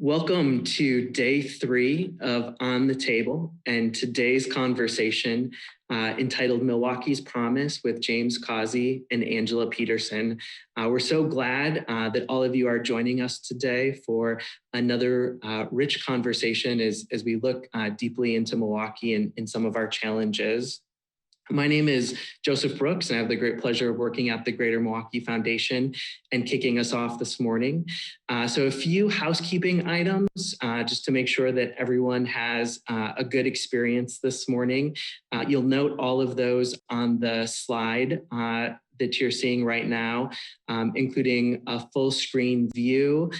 Welcome to day 3 of On the Table and today's conversation entitled Milwaukee's Promise with James Causey and Angela Peterson. We're so glad that all of you are joining us today for another rich conversation as we look deeply into Milwaukee and some of our challenges. My name is Joseph Brooks, and I have the great pleasure of working at the Greater Milwaukee Foundation and kicking us off this morning. So a few housekeeping items just to make sure that everyone has a good experience this morning. You'll note all of those on the slide that you're seeing right now, including a full screen view.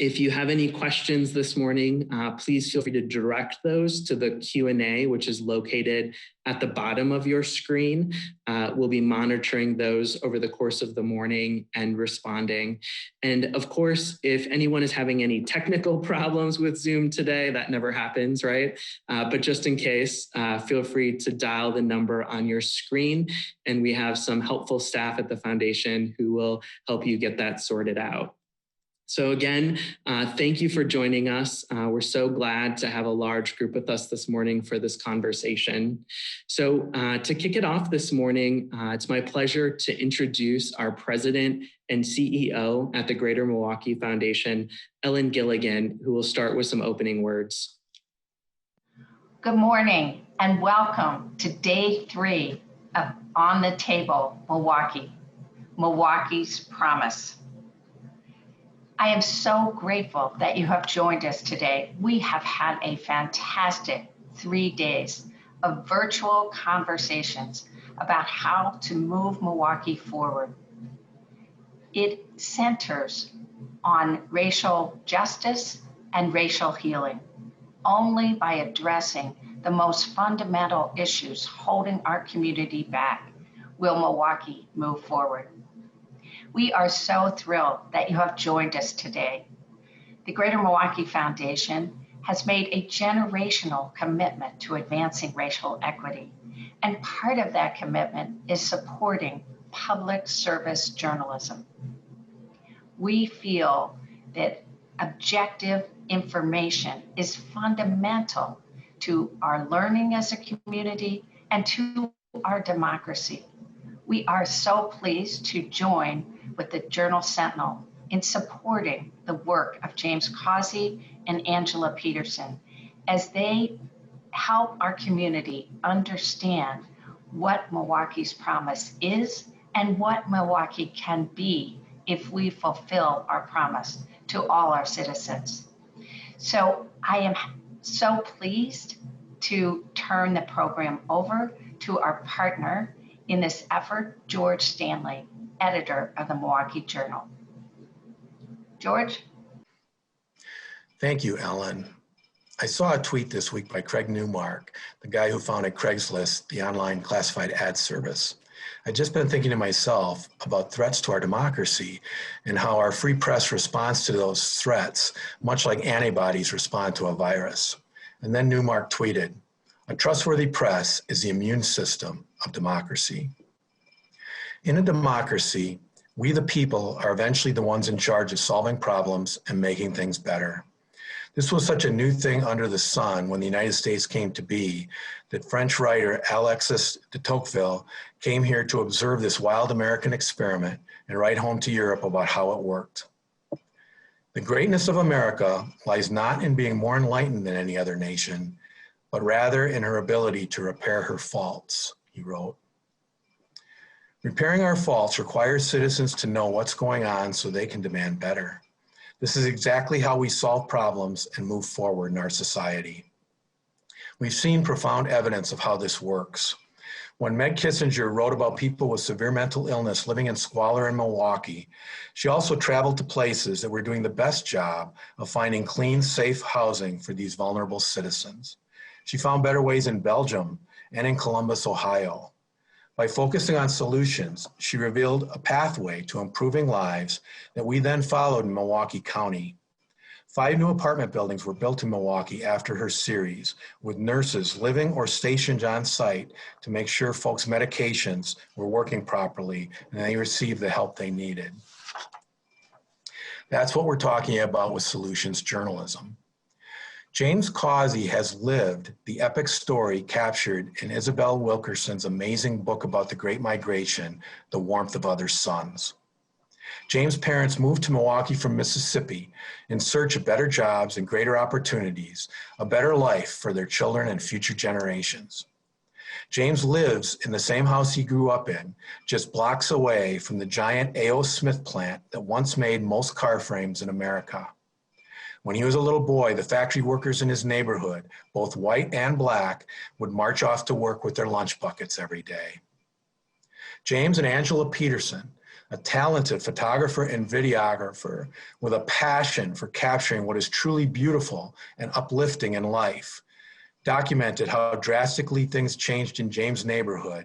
If you have any questions this morning, please feel free to direct those to the Q&A, which is located at the bottom of your screen. We'll be monitoring those over the course of the morning and responding. And of course, if anyone is having any technical problems with Zoom today, that never happens, right? But just in case, feel free to dial the number on your screen, and we have some helpful staff at the foundation who will help you get that sorted out. So again, thank you for joining us. We're so glad to have a large group with us this morning for this conversation. So to kick it off this morning, it's my pleasure to introduce our president and CEO at the Greater Milwaukee Foundation, Ellen Gilligan, who will start with some opening words. Good morning and welcome to day 3 of On the Table, Milwaukee, Milwaukee's Promise. I am so grateful that you have joined us today. We have had a fantastic 3 days of virtual conversations about how to move Milwaukee forward. It centers on racial justice and racial healing. Only by addressing the most fundamental issues holding our community back will Milwaukee move forward. We are so thrilled that you have joined us today. The Greater Milwaukee Foundation has made a generational commitment to advancing racial equity, and part of that commitment is supporting public service journalism. We feel that objective information is fundamental to our learning as a community and to our democracy. We are so pleased to join with the Journal Sentinel in supporting the work of James Causey and Angela Peterson as they help our community understand what Milwaukee's promise is and what Milwaukee can be if we fulfill our promise to all our citizens. So I am so pleased to turn the program over to our partner in this effort, George Stanley, editor of the Milwaukee Journal. George? Thank you, Ellen. I saw a tweet this week by Craig Newmark, the guy who founded Craigslist, the online classified ad service. I'd just been thinking to myself about threats to our democracy and how our free press responds to those threats, much like antibodies respond to a virus. And then Newmark tweeted, "A trustworthy press is the immune system of democracy." In a democracy, we the people are eventually the ones in charge of solving problems and making things better. This was such a new thing under the sun when the United States came to be that French writer Alexis de Tocqueville came here to observe this wild American experiment and write home to Europe about how it worked. The greatness of America lies not in being more enlightened than any other nation, but rather in her ability to repair her faults, he wrote. Repairing our faults requires citizens to know what's going on so they can demand better. This is exactly how we solve problems and move forward in our society. We've seen profound evidence of how this works. When Meg Kissinger wrote about people with severe mental illness living in squalor in Milwaukee, she also traveled to places that were doing the best job of finding clean, safe housing for these vulnerable citizens. She found better ways in Belgium and in Columbus, Ohio. By focusing on solutions, she revealed a pathway to improving lives that we then followed in Milwaukee County. 5 new apartment buildings were built in Milwaukee after her series, with nurses living or stationed on site to make sure folks' medications were working properly and they received the help they needed. That's what we're talking about with solutions journalism. James Causey has lived the epic story captured in Isabel Wilkerson's amazing book about the Great Migration, The Warmth of Other Suns. James' parents moved to Milwaukee from Mississippi in search of better jobs and greater opportunities, a better life for their children and future generations. James lives in the same house he grew up in, just blocks away from the giant A.O. Smith plant that once made most car frames in America. When he was a little boy, the factory workers in his neighborhood, both white and black, would march off to work with their lunch buckets every day. James and Angela Peterson, a talented photographer and videographer with a passion for capturing what is truly beautiful and uplifting in life, documented how drastically things changed in James' neighborhood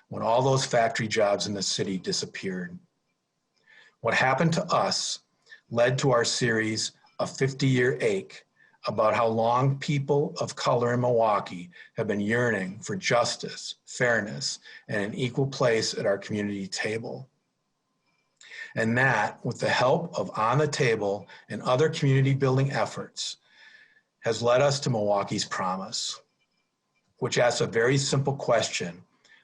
when all those factory jobs in the city disappeared. What happened to us led to our series, A 50-Year Ache, about how long people of color in Milwaukee have been yearning for justice, fairness, and an equal place at our community table. And that, with the help of On the Table and other community building efforts, has led us to Milwaukee's Promise, which asks a very simple question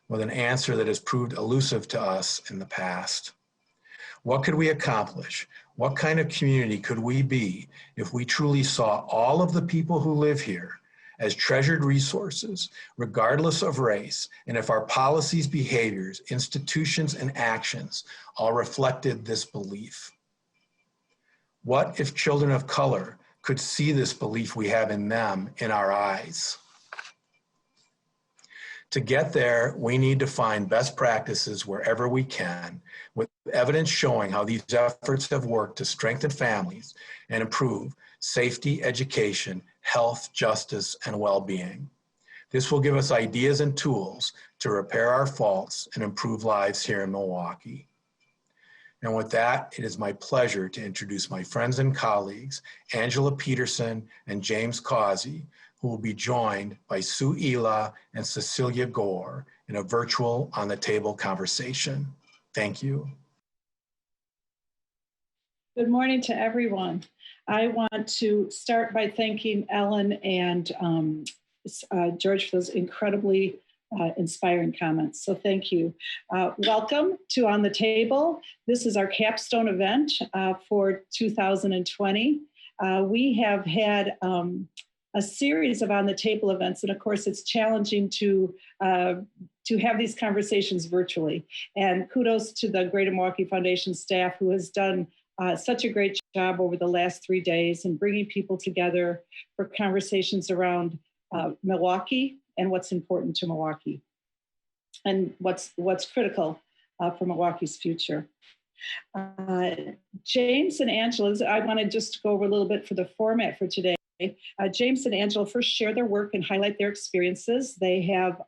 with an answer that has proved elusive to us in the past. What could we accomplish? What kind of community could we be if we truly saw all of the people who live here as treasured resources, regardless of race, and if our policies, behaviors, institutions, and actions all reflected this belief? What if children of color could see this belief we have in them in our eyes? To get there, we need to find best practices wherever we can, with evidence showing how these efforts have worked to strengthen families and improve safety, education, health, justice, and well-being. This will give us ideas and tools to repair our faults and improve lives here in Milwaukee. And with that, it is my pleasure to introduce my friends and colleagues, Angela Peterson and James Causey, who will be joined by Sue Ela and Cecilia Gore in a virtual On the Table conversation. Thank you. Good morning to everyone. I want to start by thanking Ellen and George for those incredibly inspiring comments. So thank you. Welcome to On the Table. This is our capstone event for 2020. We have had a series of On the Table events, and of course it's challenging to have these conversations virtually. And kudos to the Greater Milwaukee Foundation staff who has done such a great job over the last 3 days in bringing people together for conversations around Milwaukee and what's important to Milwaukee and what's critical for Milwaukee's future. James and Angela, I want to just go over a little bit for the format for today. James and Angela first share their work and highlight their experiences. They have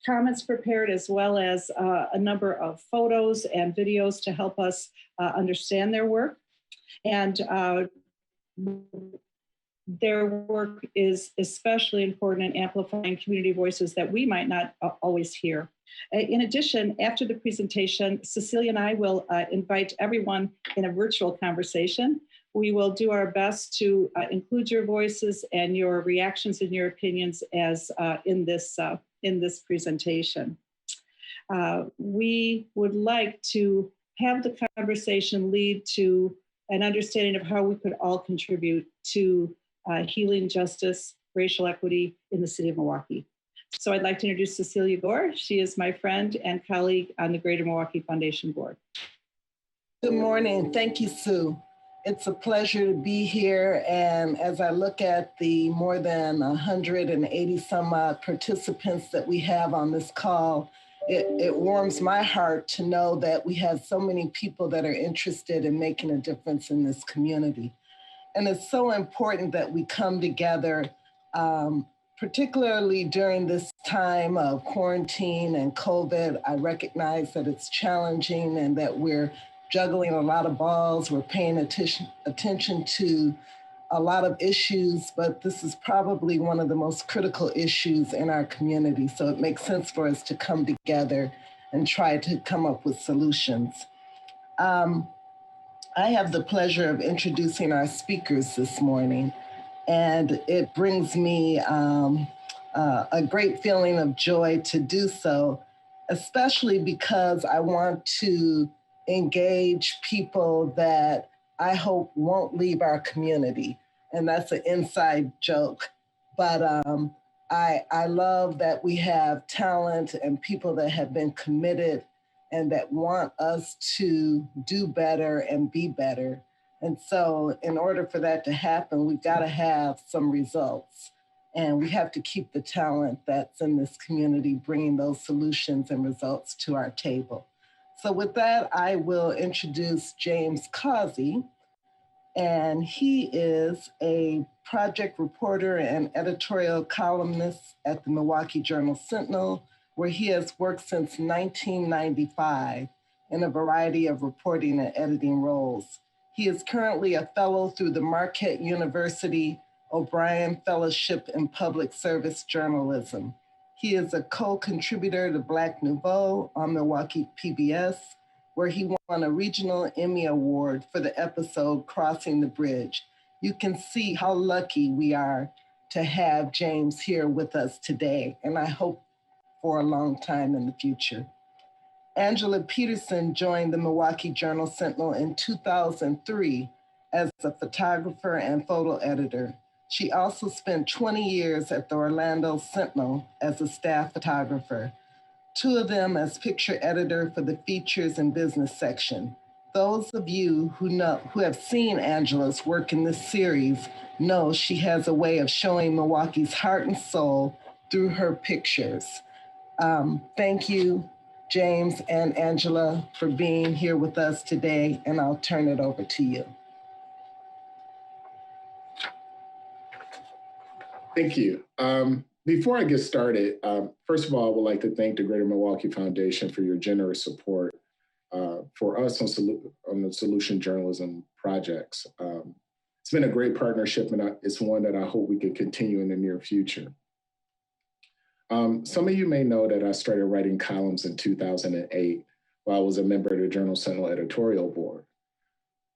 comments prepared as well as a number of photos and videos to help us understand their work. And their work is especially important in amplifying community voices that we might not always hear. In addition, after the presentation, Cecilia and I will invite everyone in a virtual conversation. We will do our best to include your voices and your reactions and your opinions as in this presentation. We would like to have the conversation lead to an understanding of how we could all contribute to healing justice, racial equity in the city of Milwaukee. So I'd like to introduce Cecilia Gore. She is my friend and colleague on the Greater Milwaukee Foundation Board. Good morning. Thank you, Sue. It's a pleasure to be here. And as I look at the more than 180 some odd participants that we have on this call, it warms my heart to know that we have so many people that are interested in making a difference in this community. And it's so important that we come together, particularly during this time of quarantine and COVID. I recognize that it's challenging and that we're juggling a lot of balls. We're paying attention to a lot of issues, but this is probably one of the most critical issues in our community. So it makes sense for us to come together and try to come up with solutions. I have the pleasure of introducing our speakers this morning, and it brings me a great feeling of joy to do so, especially because I want to engage people that I hope won't leave our community. And that's an inside joke. But I love that we have talent and people that have been committed and that want us to do better and be better. And so in order for that to happen, we've got to have some results. And we have to keep the talent that's in this community bringing those solutions and results to our table. So with that, I will introduce James Causey. And he is a project reporter and editorial columnist at the Milwaukee Journal-Sentinel, where he has worked since 1995 in a variety of reporting and editing roles. He is currently a fellow through the Marquette University O'Brien Fellowship in Public Service Journalism. He is a co-contributor to Black Nouveau on Milwaukee PBS, where he won a regional Emmy Award for the episode Crossing the Bridge. You can see how lucky we are to have James here with us today, and I hope for a long time in the future. Angela Peterson joined the Milwaukee Journal-Sentinel in 2003 as a photographer and photo editor. She also spent 20 years at the Orlando Sentinel as a staff photographer, 2 of them as picture editor for the features and business section. Those of you who have seen Angela's work in this series know she has a way of showing Milwaukee's heart and soul through her pictures. Thank you, James and Angela, for being here with us today, and I'll turn it over to you. Thank you. Before I get started, first of all, I would like to thank the Greater Milwaukee Foundation for your generous support for us on the Solution Journalism projects. It's been a great partnership, and it's one that I hope we can continue in the near future. Some of you may know that I started writing columns in 2008 while I was a member of the Journal-Sentinel editorial board.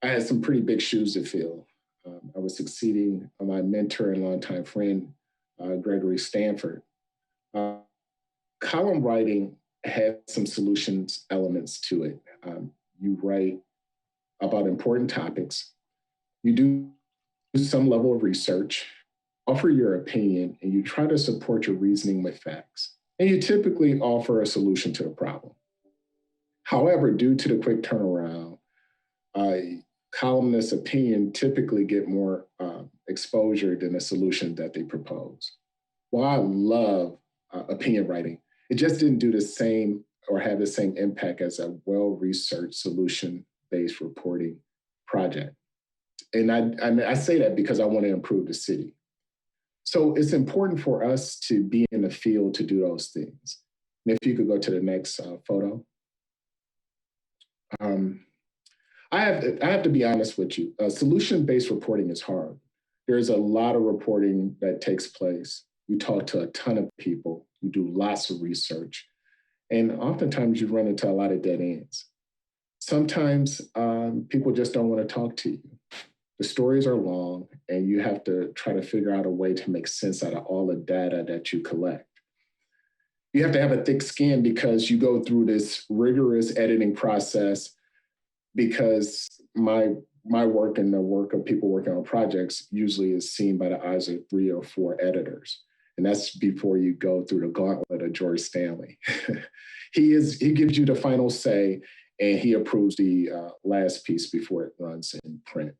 I had some pretty big shoes to fill. I was succeeding my mentor and longtime friend, Gregory Stanford. Column writing has some solutions elements to it. You write about important topics. You do some level of research, offer your opinion, and you try to support your reasoning with facts. And you typically offer a solution to a problem. However, due to the quick turnaround, columnists' opinion typically get more exposure than the solution that they propose. While I love opinion writing, it just didn't do the same or have the same impact as a well-researched solution-based reporting project. And I say that because I want to improve the city. So it's important for us to be in the field to do those things. And if you could go to the next photo. I have to be honest with you. Solution-based reporting is hard. There's a lot of reporting that takes place. You talk to a ton of people. You do lots of research. And oftentimes you run into a lot of dead ends. Sometimes people just don't want to talk to you. The stories are long, and you have to try to figure out a way to make sense out of all the data that you collect. You have to have a thick skin because you go through this rigorous editing process, because my work and the work of people working on projects usually is seen by the eyes of 3 or 4 editors. And that's before you go through the gauntlet of George Stanley. He gives you the final say, and he approves the last piece before it runs in print.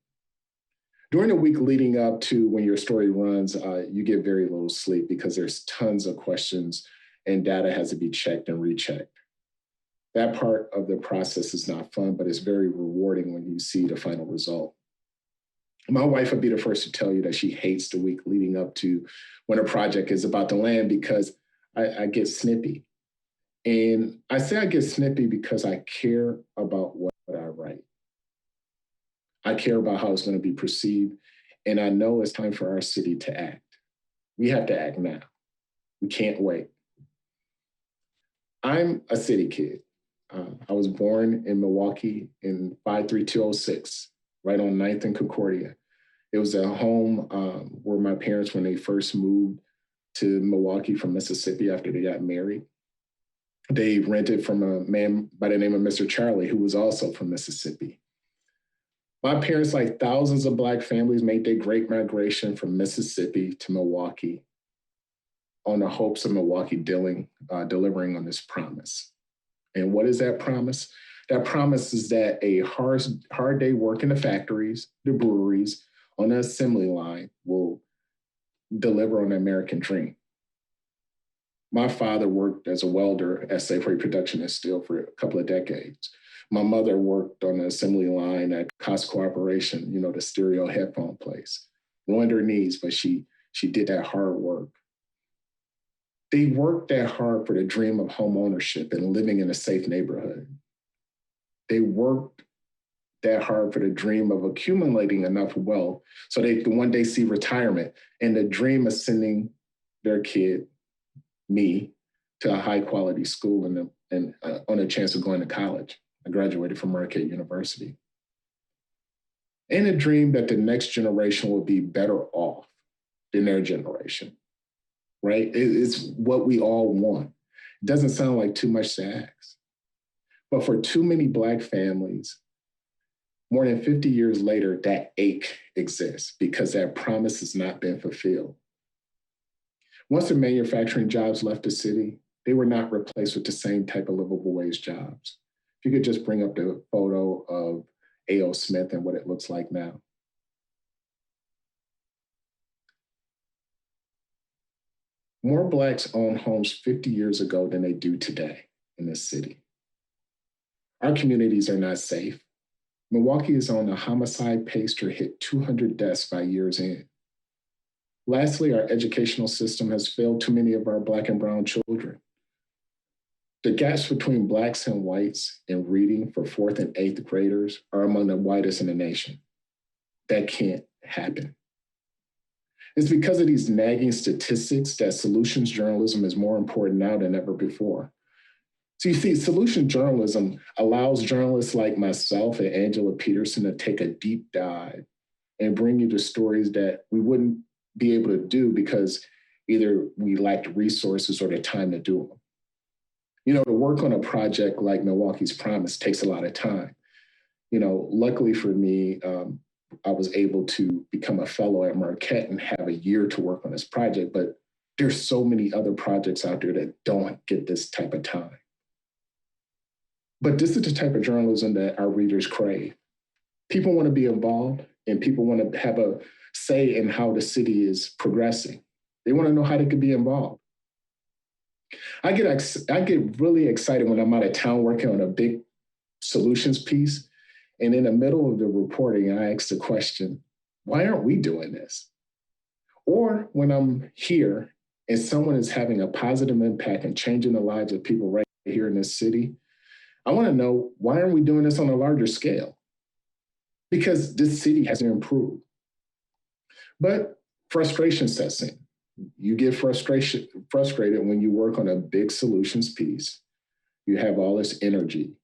During the week leading up to when your story runs, you get very little sleep because there's tons of questions and data has to be checked and rechecked. That part of the process is not fun, but it's very rewarding when you see the final result. My wife would be the first to tell you that she hates the week leading up to when a project is about to land because I get snippy. And I say I get snippy because I care about what I write. I care about how it's going to be perceived. And I know it's time for our city to act. We have to act now. We can't wait. I'm a city kid. I was born in Milwaukee in 53206, right on 9th and Concordia. It was a home where my parents, when they first moved to Milwaukee from Mississippi after they got married, they rented from a man by the name of Mr. Charlie, who was also from Mississippi. My parents, like thousands of Black families, made their great migration from Mississippi to Milwaukee on the hopes of Milwaukee delivering on this promise. And what is that promise? That promise is that a hard day work in the factories, the breweries, on the assembly line will deliver on the American dream. My father worked as a welder at Safeway Production and Steel for a couple of decades. My mother worked on the assembly line at Cost Corporation, the stereo headphone place. Ruined her knees, but she did that hard work. They worked that hard for the dream of home ownership and living in a safe neighborhood. They worked that hard for the dream of accumulating enough wealth so they could one day see retirement and the dream of sending their kid, me, to a high quality school and on a chance of going to college. I graduated from Marquette University. And a dream that the next generation will be better off than their generation, right? It's what we all want. It doesn't sound like too much to ask. But for too many Black families, more than 50 years later, that ache exists because that promise has not been fulfilled. Once the manufacturing jobs left the city, they were not replaced with the same type of livable wage jobs. If you could just bring up the photo of A.O. Smith and what it looks like now. More Blacks owned homes 50 years ago than they do today in this city. Our communities are not safe. Milwaukee is on a homicide pace to hit 200 deaths by year's end. Lastly, our educational system has failed too many of our Black and brown children. The gaps between Blacks and whites in reading for 4th and 8th graders are among the widest in the nation. That can't happen. It's because of these nagging statistics that solutions journalism is more important now than ever before. So you see, solution journalism allows journalists like myself and Angela Peterson to take a deep dive and bring you the stories that we wouldn't be able to do because either we lacked resources or the time to do them. To work on a project like Milwaukee's Promise takes a lot of time. Luckily for me, I was able to become a fellow at Marquette and have a year to work on this project, but there's so many other projects out there that don't get this type of time. But this is the type of journalism that our readers crave. People want to be involved and people want to have a say in how the city is progressing. They want to know how they could be involved. I get really excited when I'm out of town working on a big solutions piece. And in the middle of the reporting, I ask the question, why aren't we doing this? Or when I'm here and someone is having a positive impact and changing the lives of people right here in this city, I want to know, why aren't we doing this on a larger scale? Because this city hasn't improved. But frustration sets in. You get frustrated when you work on a big solutions piece. You have all this energy,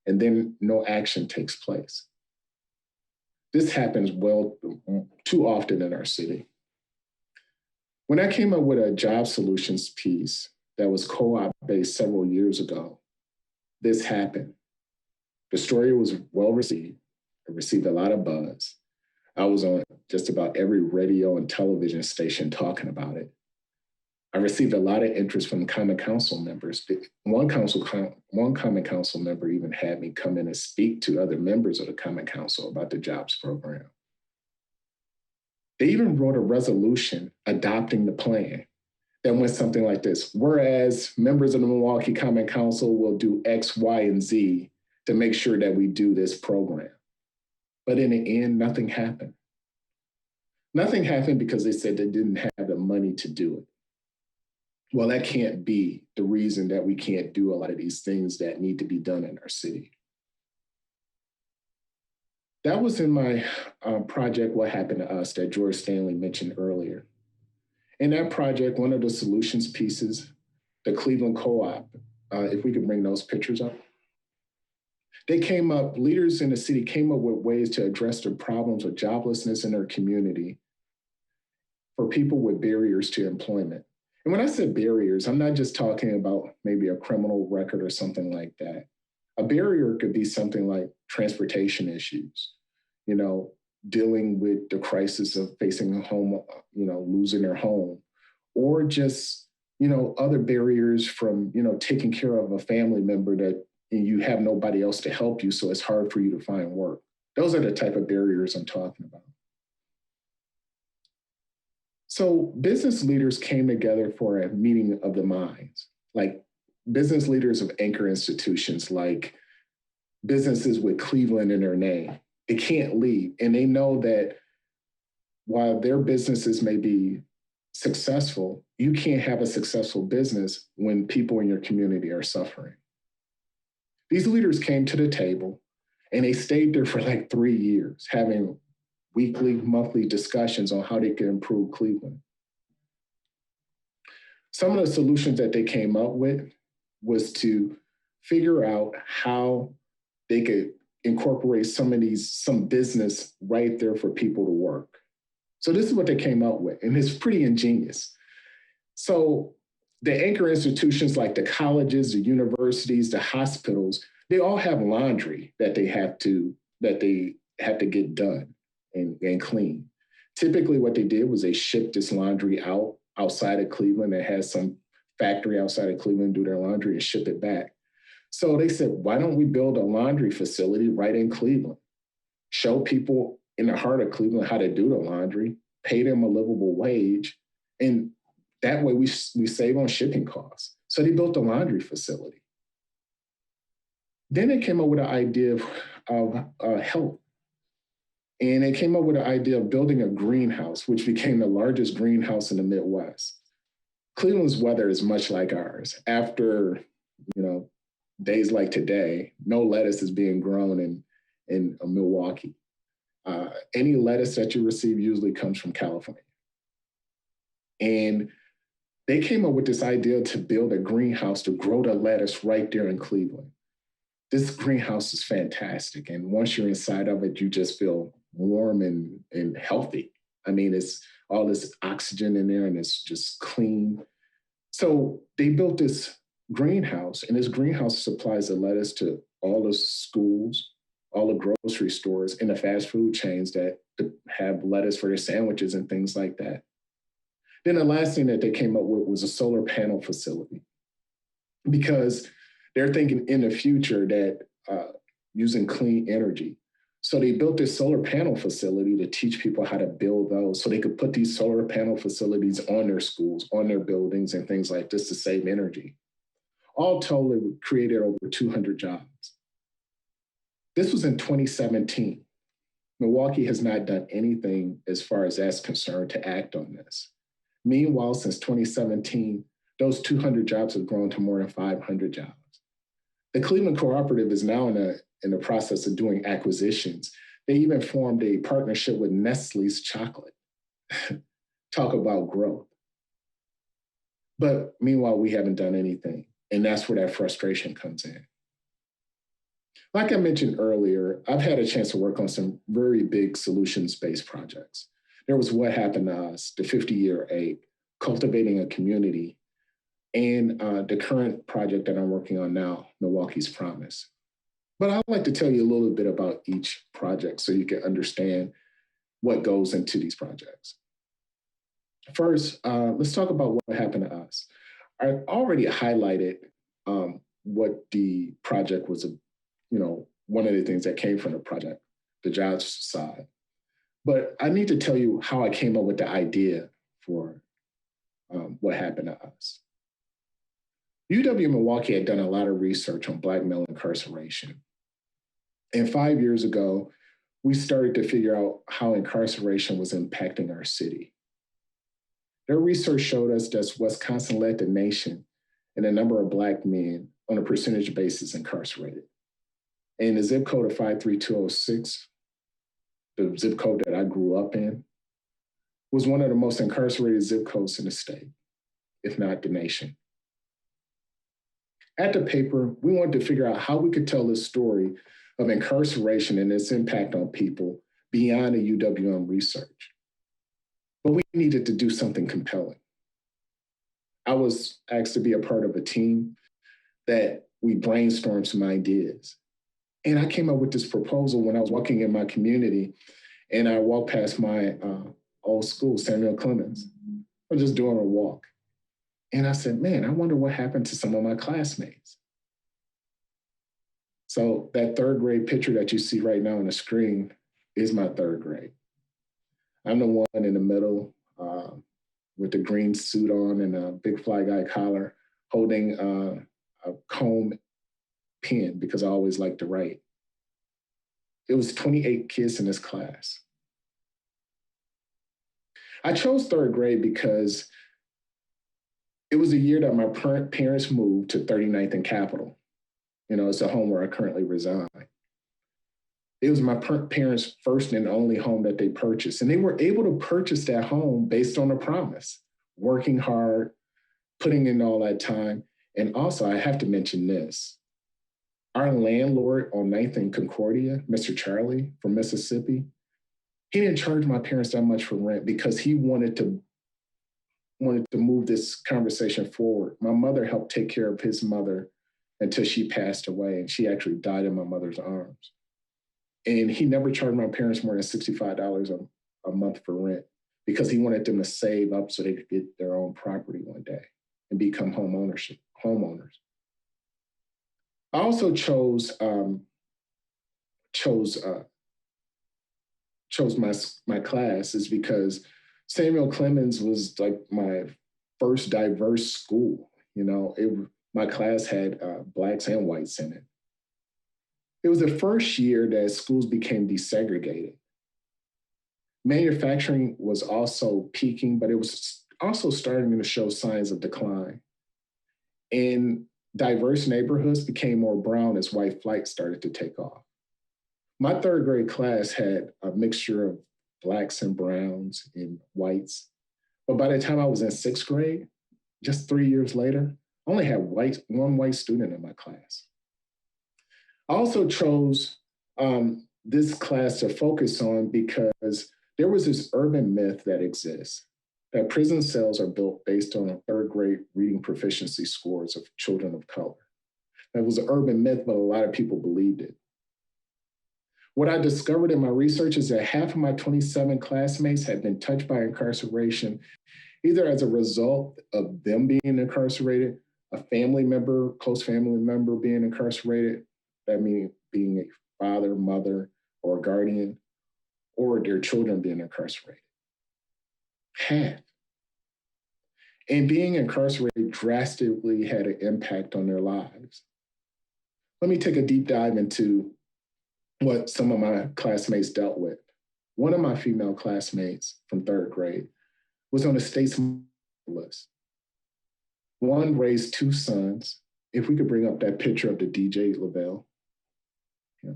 and then no action takes place. This happens too often in our city. When I came up with a job solutions piece that was co-op based several years ago, this happened. The story was well received. It received a lot of buzz. I was on just about every radio and television station talking about it. I received a lot of interest from Common Council members. One Common Council member even had me come in and speak to other members of the Common Council about the jobs program. They even wrote a resolution adopting the plan that went something like this: whereas members of the Milwaukee Common Council will do X, Y, and Z to make sure that we do this program. But in the end, nothing happened. Nothing happened because they said they didn't have the money to do it. Well, that can't be the reason that we can't do a lot of these things that need to be done in our city. That was in my project, What Happened to Us, that George Stanley mentioned earlier. In that project, one of the solutions pieces, the Cleveland Co-op, if we could bring those pictures up. Leaders in the city came up with ways to address the problems of joblessness in their community for people with barriers to employment. And when I said barriers, I'm not just talking about maybe a criminal record or something like that. A barrier could be something like transportation issues, dealing with the crisis of facing a home, losing their home, or just, other barriers from, taking care of a family member that you have nobody else to help you, so it's hard for you to find work. Those are the type of barriers I'm talking about. So business leaders came together for a meeting of the minds, like business leaders of anchor institutions, like businesses with Cleveland in their name. They can't leave. And they know that while their businesses may be successful, you can't have a successful business when people in your community are suffering. These leaders came to the table and they stayed there for like 3 years, having weekly, monthly discussions on how they could improve Cleveland. Some of the solutions that they came up with was to figure out how they could incorporate some business right there for people to work. So this is what they came up with, and it's pretty ingenious. So the anchor institutions like the colleges, the universities, the hospitals, they all have laundry that they have to get done and clean. Typically what they did was they shipped this laundry outside of Cleveland. They had some factory outside of Cleveland do their laundry and ship it back. So they said, why don't we build a laundry facility right in Cleveland? Show people in the heart of Cleveland how to do the laundry, pay them a livable wage, and that way we save on shipping costs. So they built a laundry facility. Then they came up with an idea of health. And they came up with the idea of building a greenhouse, which became the largest greenhouse in the Midwest. Cleveland's weather is much like ours. After, days like today, no lettuce is being grown in Milwaukee. Any lettuce that you receive usually comes from California. And they came up with this idea to build a greenhouse to grow the lettuce right there in Cleveland. This greenhouse is fantastic. And once you're inside of it, you just feel warm and healthy. I mean, it's all this oxygen in there and it's just clean. So they built this greenhouse, and this greenhouse supplies the lettuce to all the schools, all the grocery stores, and the fast food chains that have lettuce for their sandwiches and things like that. Then the last thing that they came up with was a solar panel facility, because they're thinking in the future that using clean energy. So they built this solar panel facility to teach people how to build those so they could put these solar panel facilities on their schools, on their buildings and things like this to save energy. All told, it created over 200 jobs. This was in 2017. Milwaukee has not done anything as far as that's concerned to act on this. Meanwhile, since 2017, those 200 jobs have grown to more than 500 jobs. The Cleveland Cooperative is now in the process of doing acquisitions. They even formed a partnership with Nestle's chocolate. Talk about growth. But meanwhile, we haven't done anything. And that's where that frustration comes in. Like I mentioned earlier, I've had a chance to work on some very big solutions-based projects. There was What Happened to Us, the 50-year ache, Cultivating a Community, and the current project that I'm working on now, Milwaukee's Promise. But I'd like to tell you a little bit about each project so you can understand what goes into these projects. First, let's talk about What Happened to Us. I already highlighted what the project was, one of the things that came from the project, the jobs side. But I need to tell you how I came up with the idea for What Happened to Us. UW-Milwaukee had done a lot of research on Black male incarceration. And 5 years ago, we started to figure out how incarceration was impacting our city. Their research showed us that Wisconsin led the nation in the number of Black men on a percentage basis incarcerated. And the zip code of 53206, the zip code that I grew up in, was one of the most incarcerated zip codes in the state, if not the nation. At the paper, we wanted to figure out how we could tell this story of incarceration and its impact on people beyond the UWM research. But we needed to do something compelling. I was asked to be a part of a team that we brainstormed some ideas. And I came up with this proposal when I was walking in my community, and I walked past my old school, Samuel Clemens. I was just doing a walk. And I said, man, I wonder what happened to some of my classmates. So that third grade picture that you see right now on the screen is my third grade. I'm the one in the middle with the green suit on and a big fly guy collar, holding a comb pen because I always liked to write. It was 28 kids in this class. I chose third grade because it was a year that my parents moved to 39th and Capitol. You know, it's the home where I currently reside. It was my parents' first and only home that they purchased. And they were able to purchase that home based on a promise, working hard, putting in all that time. And also, I have to mention this. Our landlord on 9th and Concordia, Mr. Charlie from Mississippi, he didn't charge my parents that much for rent because he wanted to move this conversation forward. My mother helped take care of his mother until she passed away, and she actually died in my mother's arms. And he never charged my parents more than $65 a month for rent because he wanted them to save up so they could get their own property one day and become homeowners. I also chose my class is because Samuel Clemens was like my first diverse school. You know, my class had Blacks and whites in it. It was the first year that schools became desegregated. Manufacturing was also peaking, but it was also starting to show signs of decline. And diverse neighborhoods became more brown as white flight started to take off. My third grade class had a mixture of Blacks and browns and whites. But by the time I was in sixth grade, just 3 years later, I only had one white student in my class. I also chose this class to focus on because there was this urban myth that exists that prison cells are built based on third grade reading proficiency scores of children of color. That was an urban myth, but a lot of people believed it. What I discovered in my research is that half of my 27 classmates had been touched by incarceration, either as a result of them being incarcerated, a family member, close family member being incarcerated, that means being a father, mother, or a guardian, or their children being incarcerated. Half. And being incarcerated drastically had an impact on their lives. Let me take a deep dive into what some of my classmates dealt with. One of my female classmates from third grade was on the state's list. One raised 2 sons. If we could bring up that picture of the DJ Lavelle. Yeah.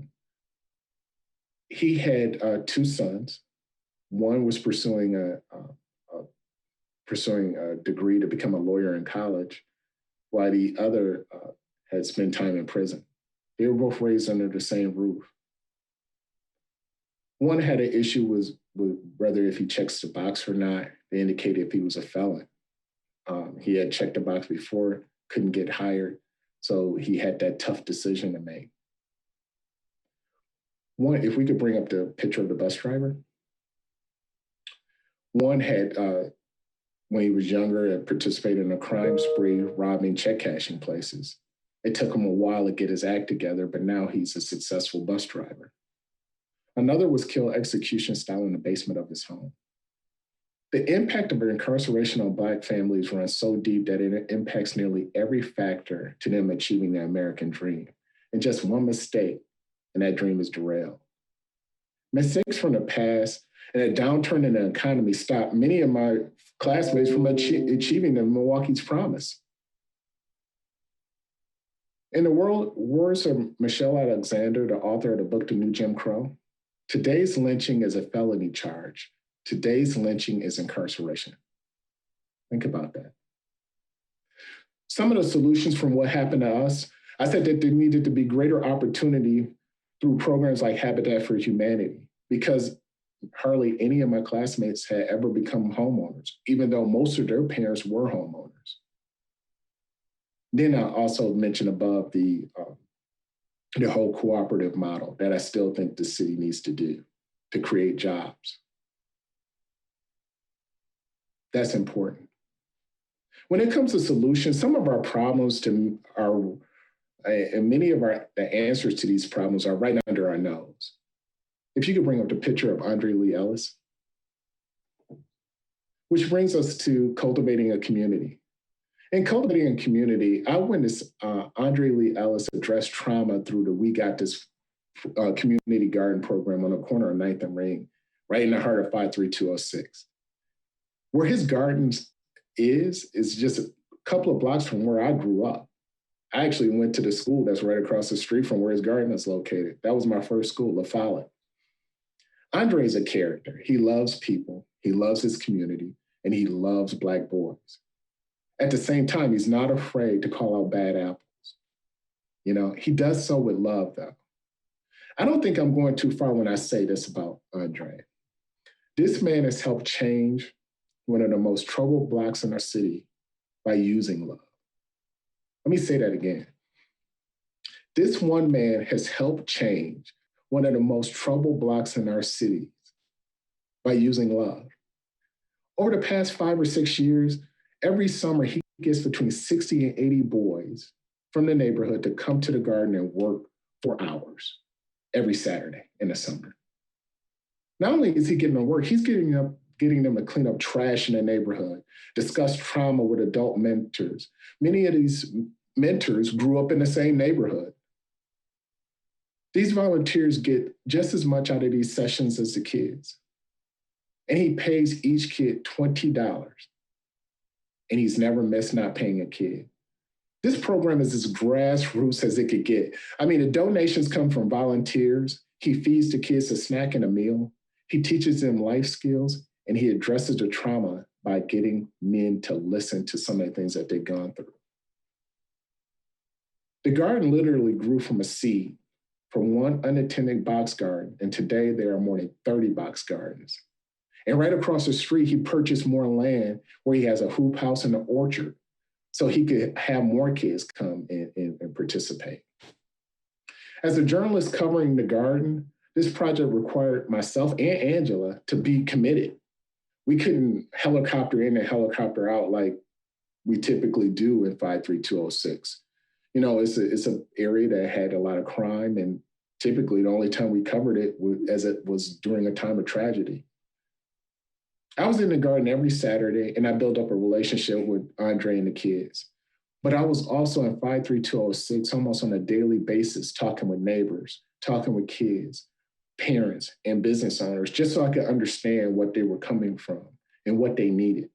He had 2 sons. One was pursuing a degree to become a lawyer in college, while the other had spent time in prison. They were both raised under the same roof. One had an issue with whether if he checks the box or not. They indicated if he was a felon. He had checked the box before, couldn't get hired, so he had that tough decision to make. One, if we could bring up the picture of the bus driver. One had, when he was younger, had participated in a crime spree, robbing check cashing places. It took him a while to get his act together, but now he's a successful bus driver. Another was killed execution style in the basement of his home. The impact of incarceration on Black families runs so deep that it impacts nearly every factor to them achieving the American dream. And just one mistake, and that dream is derailed. Mistakes from the past and a downturn in the economy stopped many of my classmates from achieving the Milwaukee's promise. In the words of Michelle Alexander, the author of the book, The New Jim Crow, today's lynching is a felony charge. Today's lynching is incarceration. Think about that. Some of the solutions from what happened to us, I said that there needed to be greater opportunity through programs like Habitat for Humanity, because hardly any of my classmates had ever become homeowners, even though most of their parents were homeowners. Then I also mentioned above the whole cooperative model that I still think the city needs to do to create jobs. That's important. When it comes to solutions, some of our problems and many of the answers to these problems are right under our nose. If you could bring up the picture of Andre Lee Ellis, which brings us to cultivating a community. In cultivating a community, I witnessed Andre Lee Ellis address trauma through the We Got This community garden program on the corner of 9th and Ring, right in the heart of 53206. Where his gardens is just a couple of blocks from where I grew up. I actually went to the school that's right across the street from where his garden is located. That was my first school, La Follette. Andre is a character. He loves people, he loves his community, and he loves Black boys. At the same time, he's not afraid to call out bad apples. You know, he does so with love, though. I don't think I'm going too far when I say this about Andre. This man has helped change one of the most troubled blocks in our city by using love. Let me say that again. This one man has helped change one of the most troubled blocks in our cities by using love. Over the past 5 or 6 years, every summer he gets between 60 and 80 boys from the neighborhood to come to the garden and work for hours every Saturday in the summer. Not only is he getting them to work, he's getting them to clean up trash in the neighborhood, discuss trauma with adult mentors. Many of these mentors grew up in the same neighborhood. These volunteers get just as much out of these sessions as the kids. And he pays each kid $20. And he's never missed not paying a kid. This program is as grassroots as it could get. I mean, the donations come from volunteers. He feeds the kids a snack and a meal. He teaches them life skills, and he addresses the trauma by getting men to listen to some of the things that they've gone through. The garden literally grew from a seed, from one unattended box garden, and today there are more than 30 box gardens. And right across the street, he purchased more land where he has a hoop house and an orchard, so he could have more kids come and participate. As a journalist covering the garden, this project required myself and Angela to be committed. We couldn't helicopter in and helicopter out like we typically do in 53206. You know, it's an area that had a lot of crime, and typically the only time we covered it was during a time of tragedy. I was in the garden every Saturday, and I built up a relationship with Andre and the kids. But I was also in 53206 almost on a daily basis, talking with neighbors, talking with kids, parents, and business owners, just so I could understand what they were coming from and what they needed.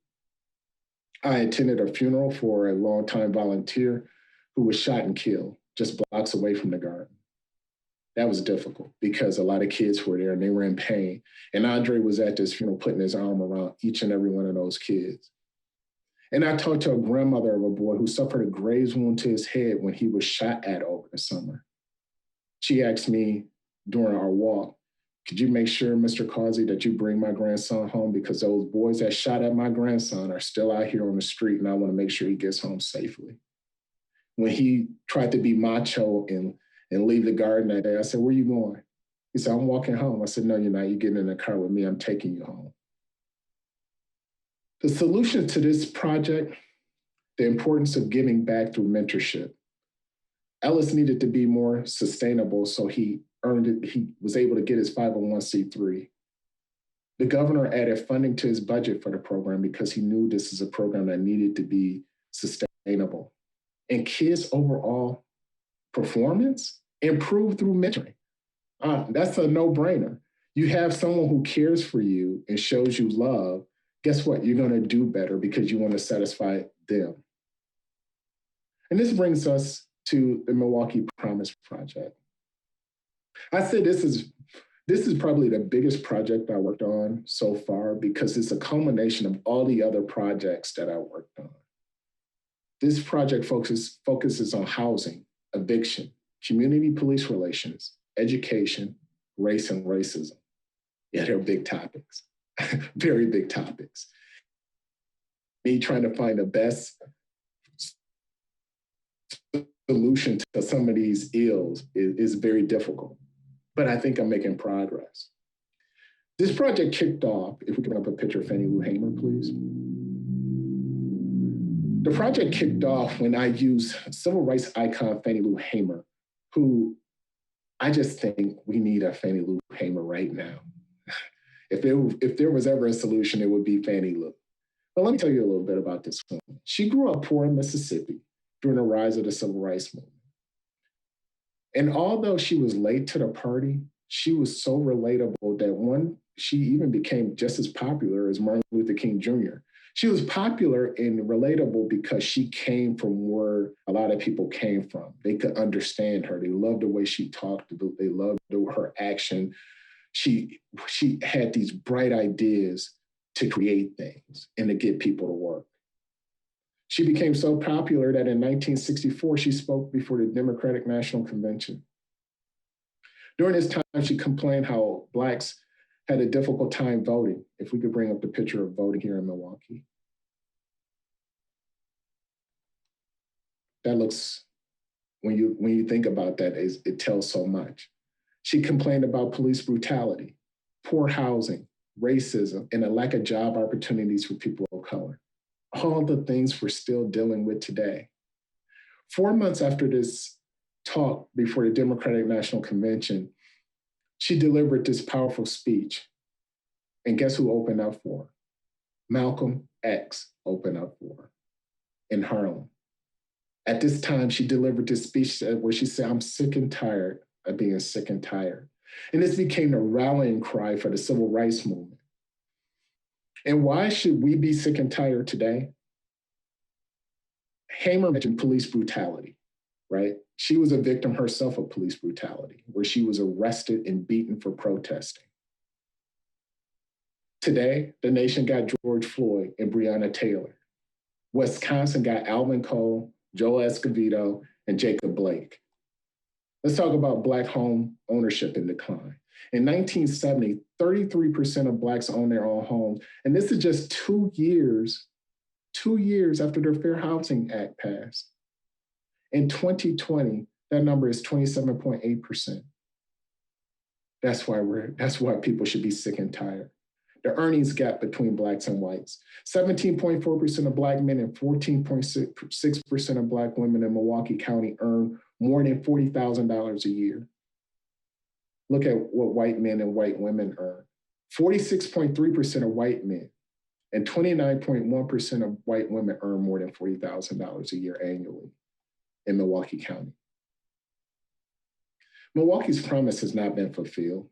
I attended a funeral for a longtime volunteer who was shot and killed just blocks away from the garden. That was difficult because a lot of kids were there and they were in pain. And Andre was at this funeral putting his arm around each and every one of those kids. And I talked to a grandmother of a boy who suffered a graze wound to his head when he was shot at over the summer. She asked me during our walk, could you make sure, Mr. Causey, that you bring my grandson home, because those boys that shot at my grandson are still out here on the street, and I want to make sure he gets home safely. When he tried to be macho and leave the garden that day, I said, where are you going? He said, I'm walking home. I said, no, you're not. You're getting in the car with me. I'm taking you home. The solution to this project, the importance of giving back through mentorship. Ellis needed to be more sustainable, so he was able to get his 501c3. The governor added funding to his budget for the program because he knew this is a program that needed to be sustainable. And kids' overall performance improved through mentoring. That's a no-brainer. You have someone who cares for you and shows you love, guess what? You're going to do better because you want to satisfy them. And this brings us to the Milwaukee Promise Project. I say this is probably the biggest project I worked on so far because it's a culmination of all the other projects that I worked on. This project focuses on housing, eviction, community police relations, education, race, and racism. Yeah, they're big topics, very big topics. Me trying to find the best solution to some of these ills is very difficult, but I think I'm making progress. This project kicked off, if we can up a picture of Fannie Lou Hamer, please. The project kicked off when I used civil rights icon Fannie Lou Hamer, who I just think we need a Fannie Lou Hamer right now. If there was ever a solution, it would be Fannie Lou. But let me tell you a little bit about this woman. She grew up poor in Mississippi during the rise of the civil rights movement. And although she was late to the party, she was so relatable that she even became just as popular as Martin Luther King Jr. She was popular and relatable because she came from where a lot of people came from. They could understand her. They loved the way she talked. They loved her action. She had these bright ideas to create things and to get people to work. She became so popular that in 1964, she spoke before the Democratic National Convention. During this time, she complained how Blacks had a difficult time voting. If we could bring up the picture of voting here in Milwaukee. That looks, when you think about that, it tells so much. She complained about police brutality, poor housing, racism, and a lack of job opportunities for people of color. All the things we're still dealing with today. 4 months after this talk before the Democratic National Convention, she delivered this powerful speech. And guess who opened up for her? Malcolm X opened up for her in Harlem. At this time, she delivered this speech where she said, "I'm sick and tired of being sick and tired." And this became the rallying cry for the civil rights movement. And why should we be sick and tired today? Hamer mentioned police brutality, right? She was a victim herself of police brutality, where she was arrested and beaten for protesting. Today, the nation got George Floyd and Breonna Taylor. Wisconsin got Alvin Cole, Joel Escovedo, and Jacob Blake. Let's talk about Black home ownership in decline. In 1970, 33% of Blacks owned their own homes. And this is just 2 years after the Fair Housing Act passed. In 2020, that number is 27.8%. That's why people should be sick and tired. The earnings gap between Blacks and whites. 17.4% of Black men and 14.6% of Black women in Milwaukee County earn more than $40,000 a year. Look at what white men and white women earn. 46.3% of white men and 29.1% of white women earn more than $40,000 a year annually in Milwaukee County. Milwaukee's promise has not been fulfilled.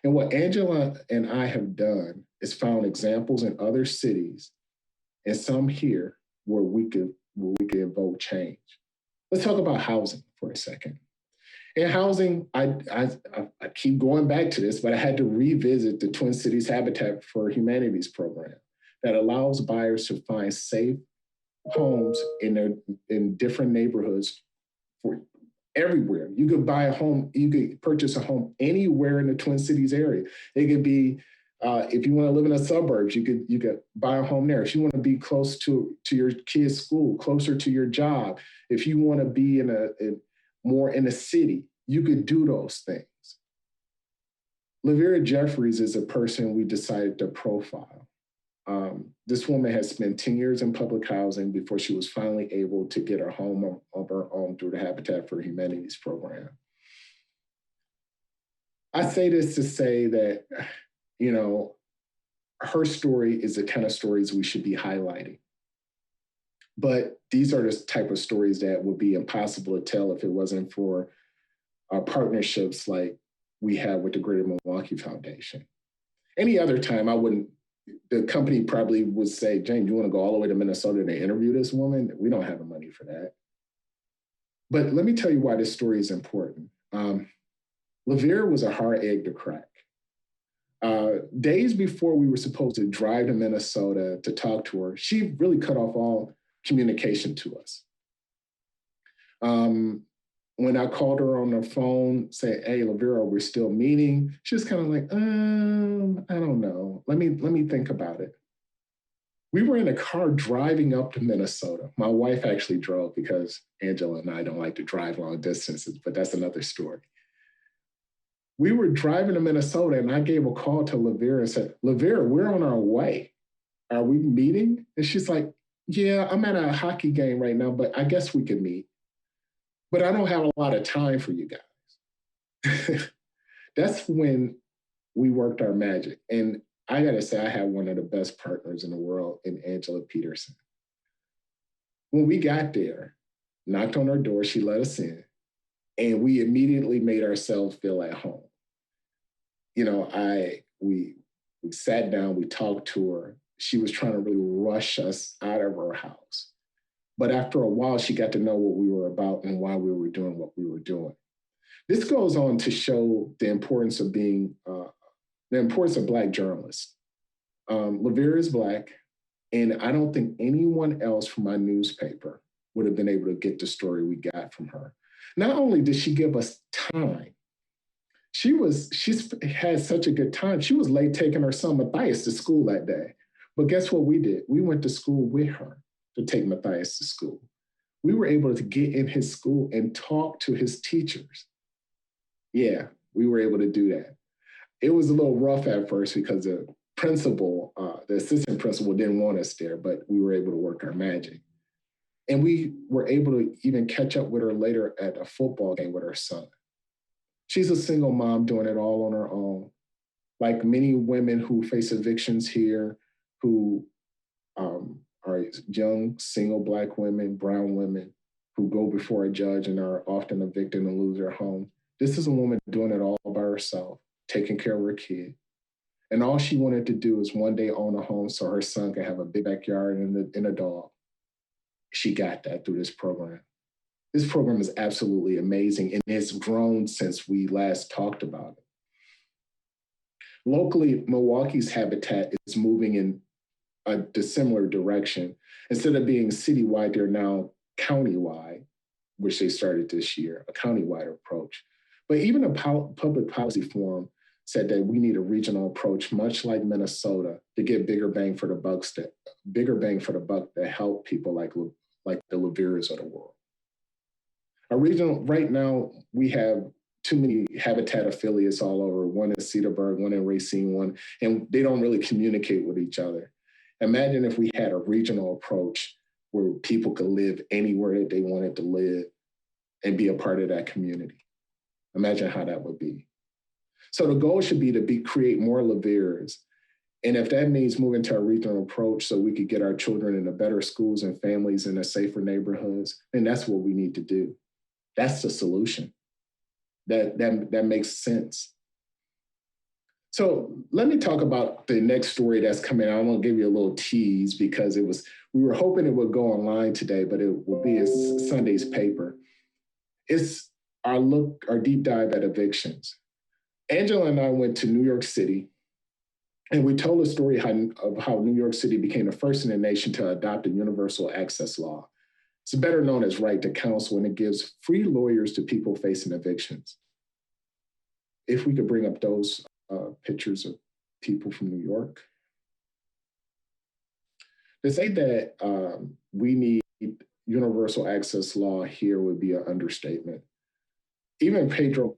And what Angela and I have done is found examples in other cities and some here where we could evoke change. Let's talk about housing for a second. In housing, I keep going back to this, but I had to revisit the Twin Cities Habitat for Humanity's program that allows buyers to find safe homes in different neighborhoods for everywhere. You could buy a home, you could purchase a home anywhere in the Twin Cities area. It could be, if you want to live in the suburbs, you could buy a home there. If you want to be close to your kid's school, closer to your job, if you want to be more in a city, you could do those things. Lavera Jeffries is a person we decided to profile. This woman has spent 10 years in public housing before she was finally able to get her home of her own through the Habitat for Humanity's program. I say this to say that, her story is the kind of stories we should be highlighting. But these are the type of stories that would be impossible to tell if it wasn't for our partnerships like we have with the Greater Milwaukee Foundation. Any other time, the company probably would say, "James, you want to go all the way to Minnesota to interview this woman?" We don't have the money for that. But let me tell you why this story is important. Lavera was a hard egg to crack. Days before we were supposed to drive to Minnesota to talk to her, she really cut off all communication to us. When I called her on the phone, say, "Hey, Lavera, we're still meeting," she was kind of like, I don't know. Let me think about it. We were in a car driving up to Minnesota. My wife actually drove because Angela and I don't like to drive long distances, but that's another story. We were driving to Minnesota and I gave a call to Lavera and said, "Lavera, we're on our way. Are we meeting?" And she's like, "Yeah, I'm at a hockey game right now, but I guess we could meet. But I don't have a lot of time for you guys." That's when we worked our magic. And I got to say, I had one of the best partners in the world in Angela Peterson. When we got there, knocked on her door, she let us in, and we immediately made ourselves feel at home. You know, we sat down, we talked to her. She was trying to really rush us out of her house. But after a while, she got to know what we were about and why we were doing what we were doing. This goes on to show the importance of being the importance of Black journalists. Lavera is Black, and I don't think anyone else from my newspaper would have been able to get the story we got from her. Not only did she give us time, she's had such a good time. She was late taking her son Matthias to school that day. But guess what we did? We went to school with her to take Matthias to school. We were able to get in his school and talk to his teachers. Yeah, we were able to do that. It was a little rough at first because the principal, the assistant principal didn't want us there, but we were able to work our magic. And we were able to even catch up with her later at a football game with her son. She's a single mom doing it all on her own. Like many women who face evictions here, who are young, single Black women, brown women, who go before a judge and are often evicted and lose their home. This is a woman doing it all by herself, taking care of her kid. And all she wanted to do is one day own a home so her son could have a big backyard and a dog. She got that through this program. This program is absolutely amazing, and it's grown since we last talked about it. Locally, Milwaukee's habitat is moving in a dissimilar direction. Instead of being citywide, they're now countywide, which they started this year, a countywide approach. But even a public policy forum said that we need a regional approach, much like Minnesota, to get bigger bang for the buck to help people like the Laveras of the world. Right now, we have too many habitat affiliates all over. One in Cedarburg, one in Racine, one, and they don't really communicate with each other. Imagine if we had a regional approach where people could live anywhere that they wanted to live and be a part of that community. Imagine how that would be. So the goal should be to create more Laveras. And if that means moving to a regional approach so we could get our children into better schools and families in safer neighborhoods, then that's what we need to do. That's the solution. That makes sense. So let me talk about the next story that's coming out. I'm gonna give you a little tease because we were hoping it would go online today, but it will be in Sunday's paper. It's our deep dive at evictions. Angela and I went to New York City, and we told a story of how New York City became the first in the nation to adopt a universal access law. It's better known as right to counsel, and it gives free lawyers to people facing evictions. If we could bring up those pictures of people from New York. To say that we need universal access law here would be an understatement. Even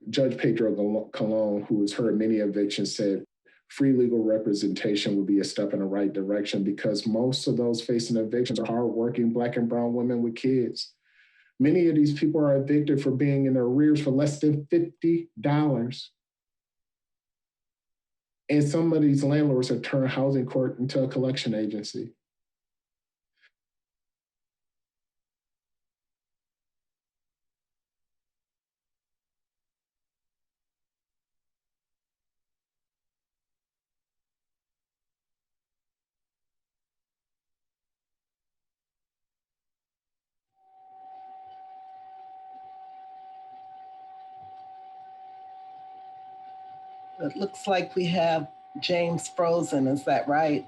Judge Pedro Colon, who has heard many evictions, said free legal representation would be a step in the right direction because most of those facing evictions are hardworking Black and brown women with kids. Many of these people are evicted for being in arrears for less than $50. And some of these landlords have turned housing court into a collection agency. It looks like we have James frozen, is that right?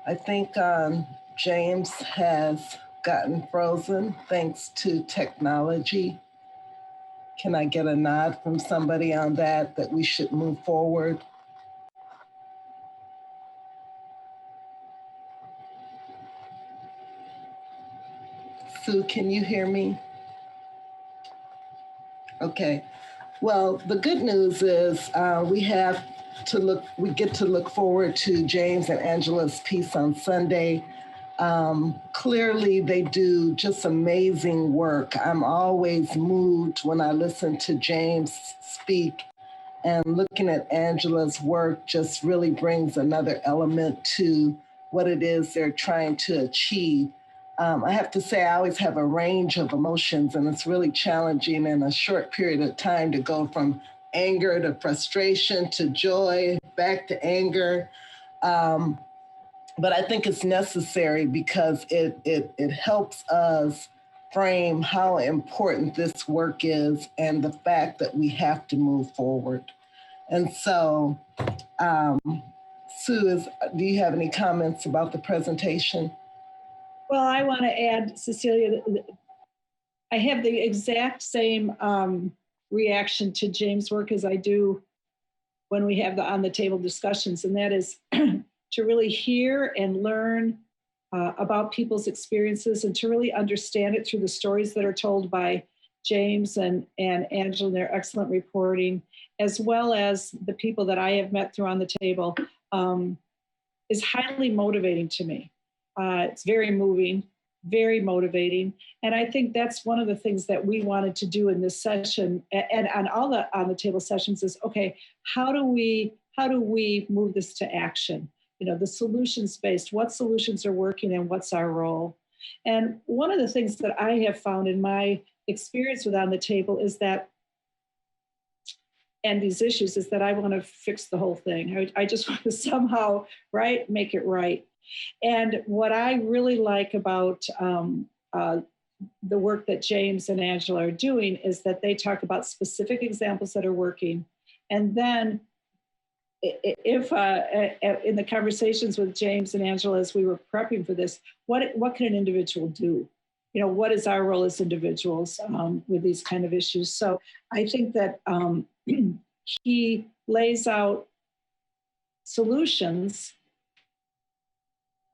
I think James has gotten frozen thanks to technology. Can I get a nod from somebody on that we should move forward? Sue, can you hear me? Okay. Well, the good news is we get to look forward to James and Angela's piece on Sunday. Clearly, they do just amazing work. I'm always moved when I listen to James speak, and looking at Angela's work just really brings another element to what it is they're trying to achieve. I have to say, I always have a range of emotions, and it's really challenging in a short period of time to go from anger to frustration to joy, back to anger. But I think it's necessary because it helps us frame how important this work is and the fact that we have to move forward. And so, Sue, do you have any comments about the presentation? Well, I want to add, Cecilia, I have the exact same reaction to James' work as I do when we have the on the table discussions, and that is to really hear and learn about people's experiences and to really understand it through the stories that are told by James and Angela and their excellent reporting, as well as the people that I have met through on the table, is highly motivating to me. It's very moving, very motivating. And I think that's one of the things that we wanted to do in this session and on all the on the table sessions is, okay, how do we move this to action? You know, the solutions-based, what solutions are working and what's our role? And one of the things that I have found in my experience with On the Table is that, and these issues, is that I want to fix the whole thing. I just want to somehow, make it right. And what I really like about the work that James and Angela are doing is that they talk about specific examples that are working. And then if in the conversations with James and Angela as we were prepping for this, what can an individual do? You know, what is our role as individuals with these kind of issues? So I think that he lays out solutions,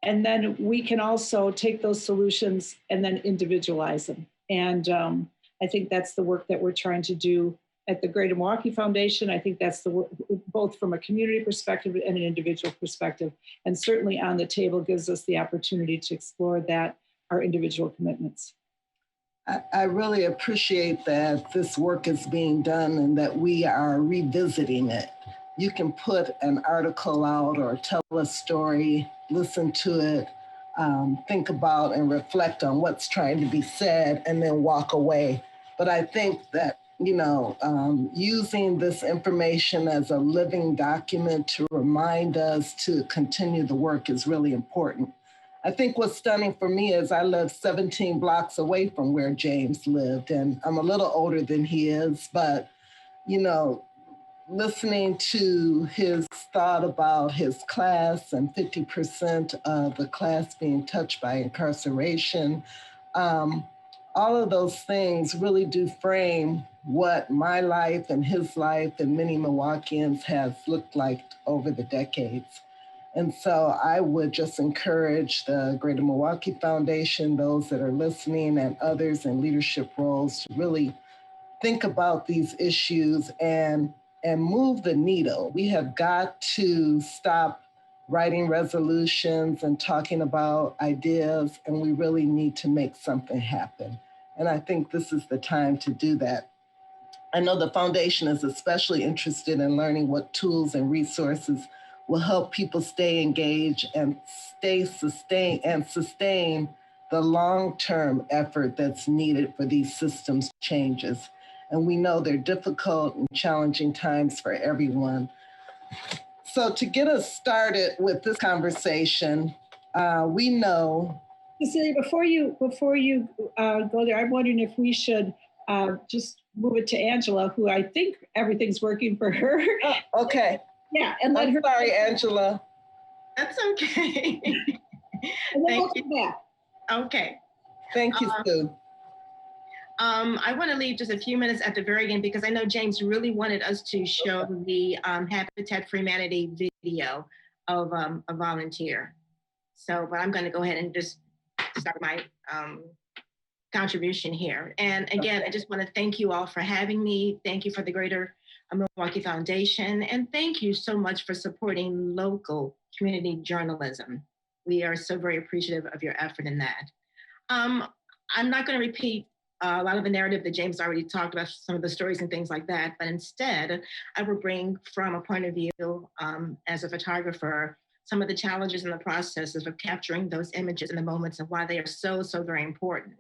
and then we can also take those solutions and then individualize them. And I think that's the work that we're trying to do at the Greater Milwaukee Foundation. I think that's the work, both from a community perspective and an individual perspective. And certainly On the Table gives us the opportunity to explore that, our individual commitments. I really appreciate that this work is being done and that we are revisiting it. You can put an article out or tell a story, listen to it, think about and reflect on what's trying to be said, and then walk away. But I think that, using this information as a living document to remind us to continue the work is really important. I think what's stunning for me is I live 17 blocks away from where James lived, and I'm a little older than he is, but, listening to his thought about his class and 50% of the class being touched by incarceration, all of those things really do frame what my life and his life and many Milwaukeeans have looked like over the decades. And so I would just encourage the Greater Milwaukee Foundation, those that are listening, and others in leadership roles to really think about these issues and move the needle. We have got to stop writing resolutions and talking about ideas, and we really need to make something happen. And I think this is the time to do that. I know the foundation is especially interested in learning what tools and resources will help people stay engaged and sustain the long-term effort that's needed for these systems changes. And we know they're difficult and challenging times for everyone. So to get us started with this conversation, we know. Cecilia, before you go there, I'm wondering if we should just move it to Angela, who I think everything's working for her. Oh, okay. Yeah, and let her. Sorry, Angela. That's okay. And then Thank we'll come back. Okay. Thank you, Sue. I want to leave just a few minutes at the very end because I know James really wanted us to show the Habitat for Humanity video of a volunteer. So, but I'm going to go ahead and just start my contribution here. And again, I just want to thank you all for having me. Thank you for the Greater Milwaukee Foundation. And thank you so much for supporting local community journalism. We are so very appreciative of your effort in that. I'm not going to repeat a lot of the narrative that James already talked about, some of the stories and things like that, but instead I will bring from a point of view as a photographer, some of the challenges and the processes of capturing those images and the moments and why they are so, so very important.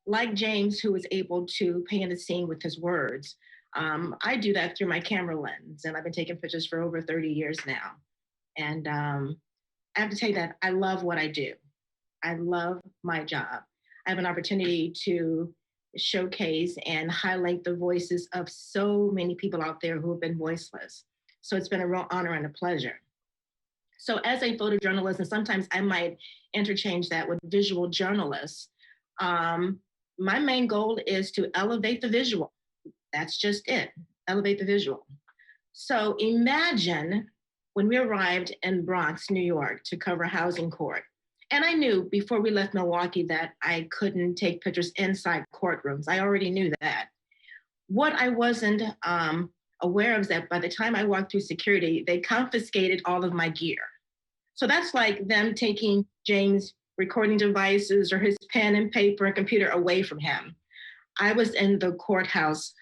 Like James, who was able to paint a scene with his words, I do that through my camera lens, and I've been taking pictures for over 30 years now. And I have to tell you that I love what I do. I love my job. I have an opportunity to showcase and highlight the voices of so many people out there who have been voiceless. So it's been a real honor and a pleasure. So as a photojournalist, and sometimes I might interchange that with visual journalists, my main goal is to elevate the visual. That's just it, elevate the visual. So imagine when we arrived in Bronx, New York to cover housing court. And I knew before we left Milwaukee that I couldn't take pictures inside courtrooms. I already knew that. What I wasn't aware of is that by the time I walked through security, they confiscated all of my gear. So that's like them taking James' recording devices or his pen and paper and computer away from him. I was in the courthouse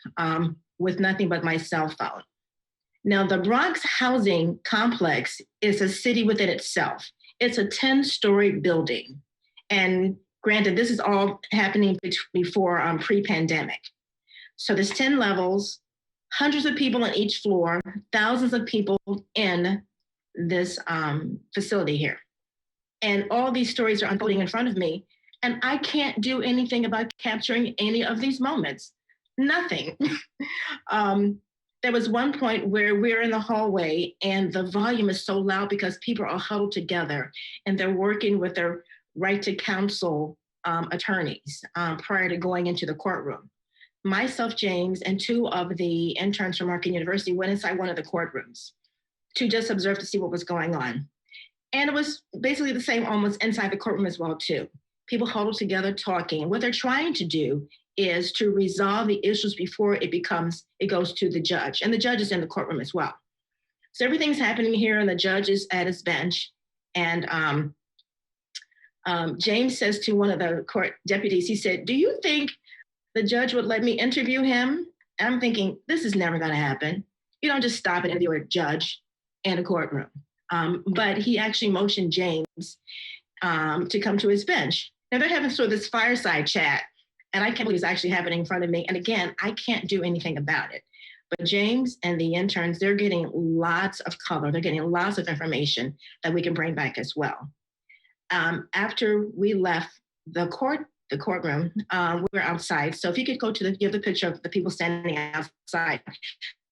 with nothing but my cell phone. Now, the Bronx housing complex is a city within itself. It's a 10-story building. And granted, this is all happening before pre-pandemic. So there's 10 levels, hundreds of people on each floor, thousands of people in this facility here. And all these stories are unfolding in front of me. And I can't do anything about capturing any of these moments. Nothing. There was one point where we're in the hallway and the volume is so loud because people are huddled together and they're working with their right to counsel attorneys prior to going into the courtroom. Myself, James, and two of the interns from Marquette University went inside one of the courtrooms to just observe to see what was going on. And it was basically the same almost inside the courtroom as well, too. People huddled together talking. What they're trying to do is to resolve the issues before it goes to the judge. And the judge is in the courtroom as well. So everything's happening here and the judge is at his bench. And James says to one of the court deputies, he said, "Do you think the judge would let me interview him?" And I'm thinking, this is never gonna happen. You don't just stop and interview a judge in a courtroom. But he actually motioned James to come to his bench. Now they're having sort of this fireside chat, and I can't believe it's actually happening in front of me. And again, I can't do anything about it. But James and the interns, they're getting lots of color. They're getting lots of information that we can bring back as well. After we left the courtroom, we were outside. So if you could go to give the picture of the people standing outside.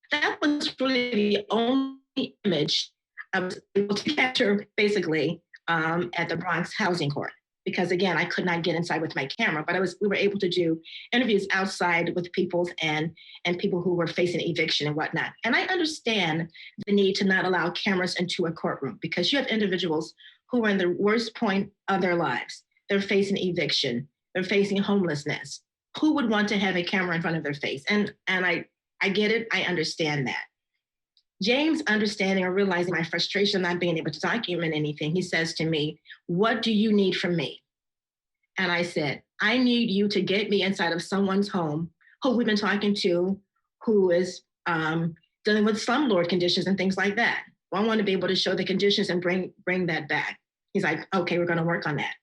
That was really the only image I was able to capture basically at the Bronx housing court. Because again, I could not get inside with my camera, but we were able to do interviews outside with people and people who were facing eviction and whatnot. And I understand the need to not allow cameras into a courtroom because you have individuals who are in the worst point of their lives. They're facing eviction, they're facing homelessness. Who would want to have a camera in front of their face? And I get it, I understand that. James, understanding or realizing my frustration not being able to document anything, he says to me, "What do you need from me?" And I said, "I need you to get me inside of someone's home who we've been talking to, who is dealing with slumlord conditions and things like that. Well, I want to be able to show the conditions and bring that back." He's like, "Okay, we're going to work on that."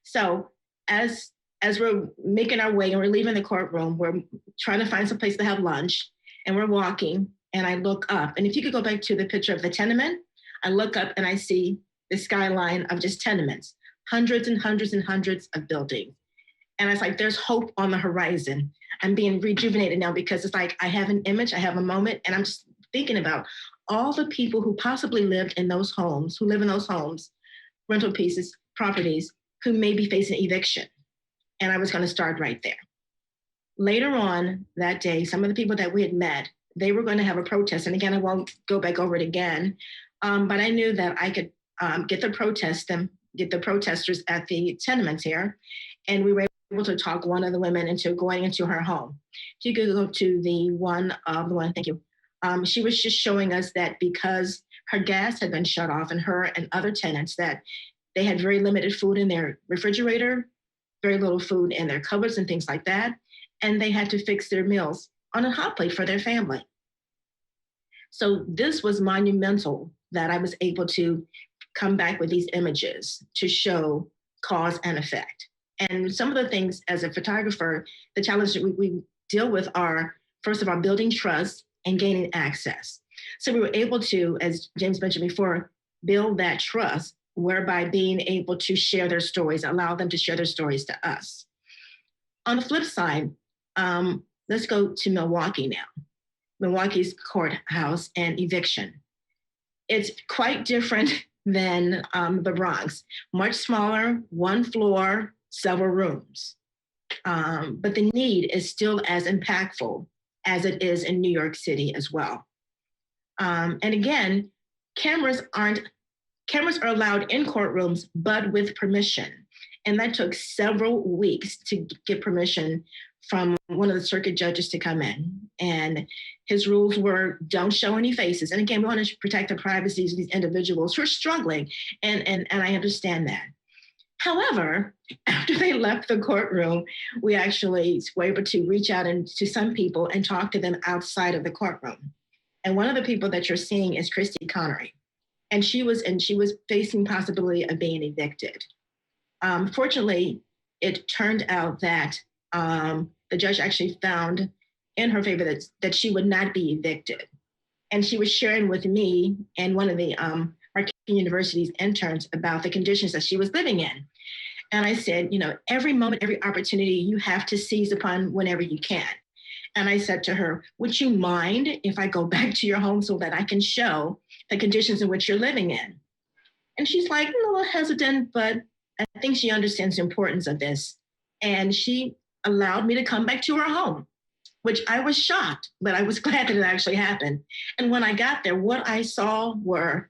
So as we're making our way and we're leaving the courtroom, we're trying to find some place to have lunch, and we're walking. And I look up, and if you could go back to the picture of the tenement, I look up and I see the skyline of just tenements, hundreds and hundreds and hundreds of buildings. And it's like, there's hope on the horizon. I'm being rejuvenated now because it's like, I have an image, I have a moment, and I'm just thinking about all the people who possibly lived in those homes, who live in those homes, rental properties who may be facing eviction. And I was going to start right there. Later on that day, some of the people that we had met, they were going to have a protest. And again, I won't go back over it again, but I knew that I could get the protesters at the tenements here. And we were able to talk one of the women into going into her home. If you could go to the one, thank you. She was just showing us that because her gas had been shut off and her and other tenants, that they had very limited food in their refrigerator, very little food in their cupboards and things like that. And they had to fix their meals on a hot plate for their family. So this was monumental that I was able to come back with these images to show cause and effect. And some of the things as a photographer, the challenges that we deal with are, first of all, building trust and gaining access. So we were able to, as James mentioned before, build that trust, whereby being able to share their stories, allow them to share their stories to us. On the flip side, let's go to Milwaukee now. Milwaukee's courthouse and eviction. It's quite different than the Bronx. Much smaller, one floor, several rooms. But the need is still as impactful as it is in New York City as well. And again, cameras are allowed in courtrooms, but with permission. And that took several weeks to get permission from one of the circuit judges to come in. And his rules were, don't show any faces. And again, we want to protect the privacy of these individuals who are struggling. And I understand that. However, after they left the courtroom, we actually were able to reach out to some people and talk to them outside of the courtroom. And one of the people that you're seeing is Christy Connery. And she was facing possibility of being evicted. Fortunately, it turned out that the judge actually found in her favor that she would not be evicted. And she was sharing with me and one of the Marquette University's interns about the conditions that she was living in. And I said, every moment, every opportunity you have to seize upon whenever you can. And I said to her, would you mind if I go back to your home so that I can show the conditions in which you're living in? And she's like, a little hesitant, but I think she understands the importance of this. And she allowed me to come back to her home, which I was shocked, but I was glad that it actually happened. And when I got there, what I saw were,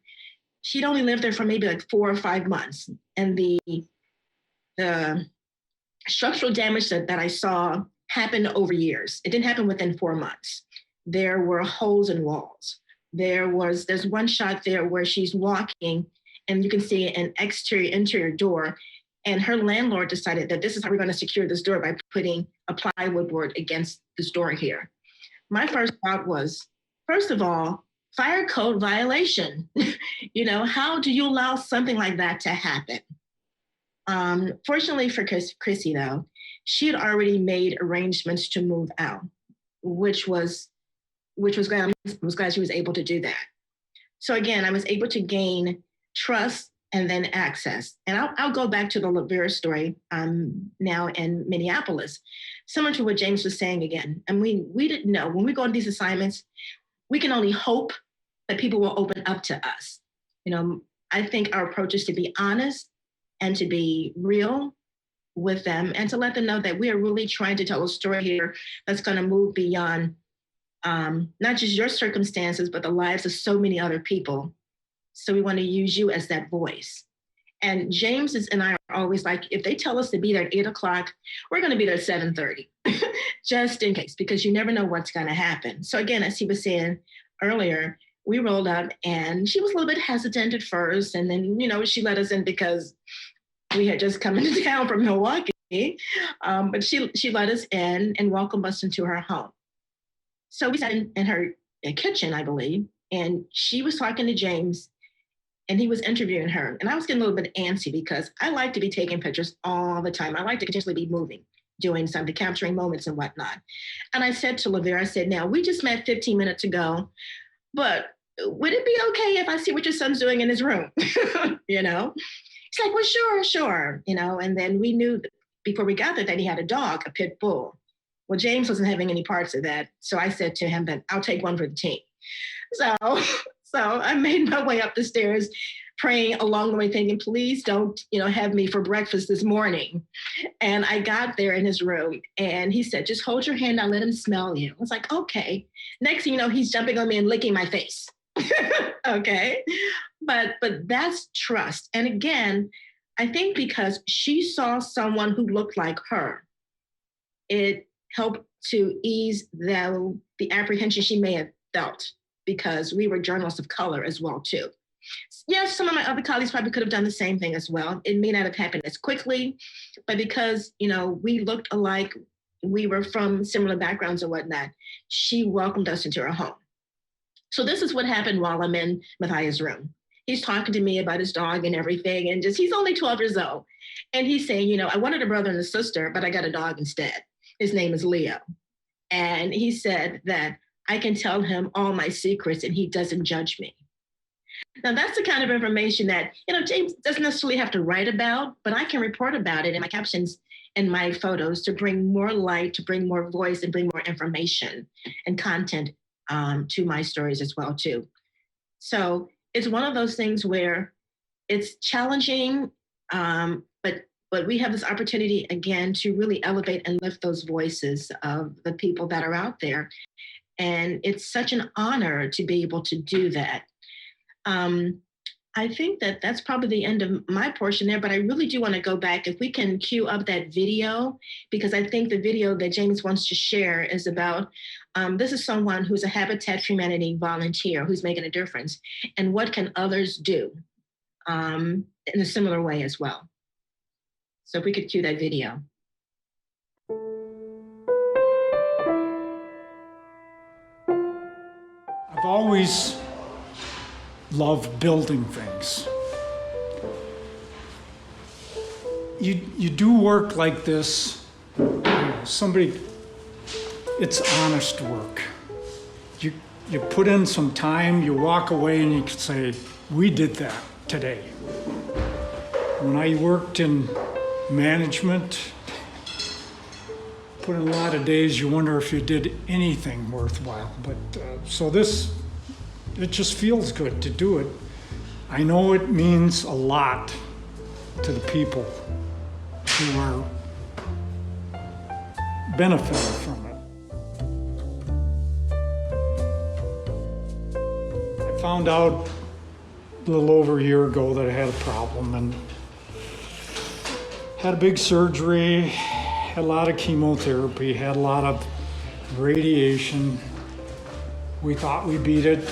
she'd only lived there for maybe like 4 or 5 months. And the structural damage that I saw happened over years. It didn't happen within 4 months. There were holes in walls. There's one shot there where she's walking and you can see an interior door. And her landlord decided that this is how we're going to secure this door by putting a plywood board against this door here. My first thought was, first of all, fire code violation. How do you allow something like that to happen? Fortunately for Chrissy, though, she had already made arrangements to move out, which was glad. I was glad she was able to do that. So again, I was able to gain trust and then access. And I'll go back to the Lavera story now in Minneapolis, similar to what James was saying again. And we didn't know, when we go on these assignments, we can only hope that people will open up to us. I think our approach is to be honest and to be real with them and to let them know that we are really trying to tell a story here that's going to move beyond not just your circumstances, but the lives of so many other people. So we want to use you as that voice. And James and I are always like, if they tell us to be there at 8 o'clock, we're going to be there at 7:30, just in case, because you never know what's going to happen. So again, as he was saying earlier, we rolled up and she was a little bit hesitant at first. And then, she let us in because we had just come into town from Milwaukee. But she let us in and welcomed us into her home. So we sat in her kitchen, I believe, and she was talking to James and he was interviewing her. And I was getting a little bit antsy because I like to be taking pictures all the time. I like to continuously be moving, doing something, capturing moments and whatnot. And I said to Lavera, I said, now we just met 15 minutes ago, but would it be okay if I see what your son's doing in his room? He's like, well, sure. And then we knew before we got there that he had a dog, a pit bull. Well, James wasn't having any parts of that. So I said to him that I'll take one for the team. So I made my way up the stairs. praying along the way, thinking, please don't, have me for breakfast this morning. And I got there in his room and he said, just hold your hand out, let him smell you. I was like, okay. Next thing you know, he's jumping on me and licking my face. Okay. But that's trust. And again, I think because she saw someone who looked like her, it helped to ease the apprehension she may have felt, because we were journalists of color as well, too. Yes, some of my other colleagues probably could have done the same thing as well. It may not have happened as quickly, but because, we looked alike, we were from similar backgrounds and whatnot, she welcomed us into her home. So this is what happened while I'm in Matthias' room. He's talking to me about his dog and everything, and he's only 12 years old. And he's saying, I wanted a brother and a sister, but I got a dog instead. His name is Leo. And he said that I can tell him all my secrets and he doesn't judge me. Now, that's the kind of information that, James doesn't necessarily have to write about, but I can report about it in my captions and my photos to bring more light, to bring more voice, and bring more information and content to my stories as well, too. So it's one of those things where it's challenging, but we have this opportunity, again, to really elevate and lift those voices of the people that are out there. And it's such an honor to be able to do that. I think that that's probably the end of my portion there, but I really do want to go back. If we can cue up that video, because I think the video that James wants to share is about, this is someone who's a Habitat for Humanity volunteer who's making a difference. And what can others do in a similar way as well? So if we could cue that video. I've always loved building things. You do work like this, it's honest work. You put in some time, you walk away and you can say, we did that today. When I worked in management, put in a lot of days, you wonder if you did anything worthwhile. But it just feels good to do it. I know it means a lot to the people who are benefiting from it. I found out a little over a year ago that I had a problem and had a big surgery, had a lot of chemotherapy, had a lot of radiation. We thought we beat it.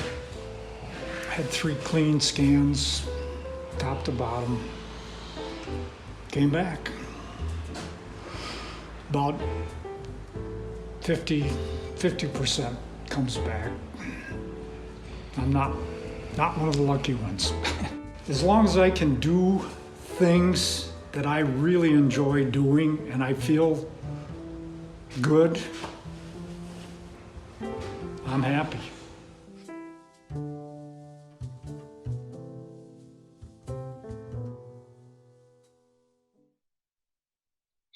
Had 3 clean scans, top to bottom. Came back. About 50% comes back. I'm not one of the lucky ones. As long as I can do things that I really enjoy doing and I feel good, I'm happy.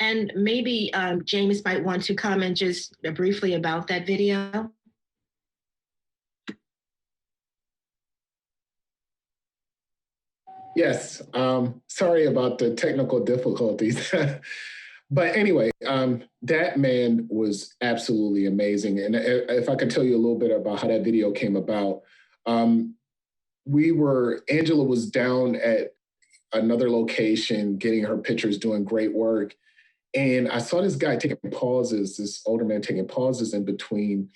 And maybe James might want to comment just briefly about that video. Yes, sorry about the technical difficulties. But anyway, that man was absolutely amazing. And if I could tell you a little bit about how that video came about, Angela was down at another location, getting her pictures, doing great work. And I saw this guy taking pauses, this older man taking pauses in between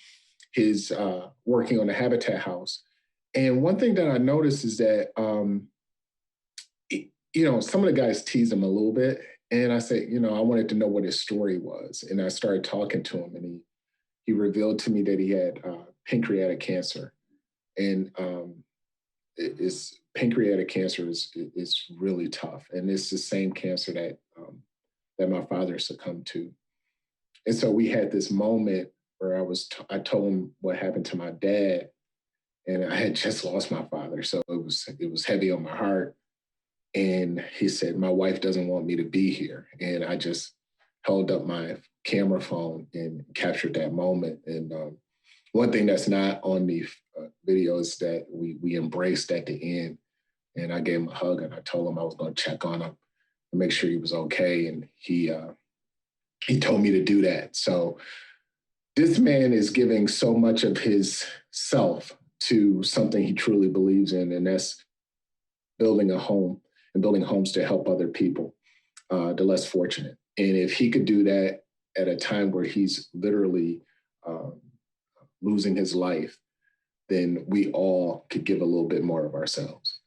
his working on the Habitat house. And one thing that I noticed is that, some of the guys tease him a little bit. And I said, I wanted to know what his story was. And I started talking to him, and he revealed to me that he had pancreatic cancer. And pancreatic cancer is really tough. And it's the same cancer that my father succumbed to. And so we had this moment where I told him what happened to my dad, and I had just lost my father. So it was heavy on my heart. And he said, my wife doesn't want me to be here. And I just held up my camera phone and captured that moment. And one thing that's not on the video is that we embraced at the end. And I gave him a hug and I told him I was going to check on him and make sure he was okay. And he told me to do that. So this man is giving so much of his self to something he truly believes in, and that's building a home and building homes to help other people, the less fortunate. And if he could do that at a time where he's literally losing his life, then we all could give a little bit more of ourselves.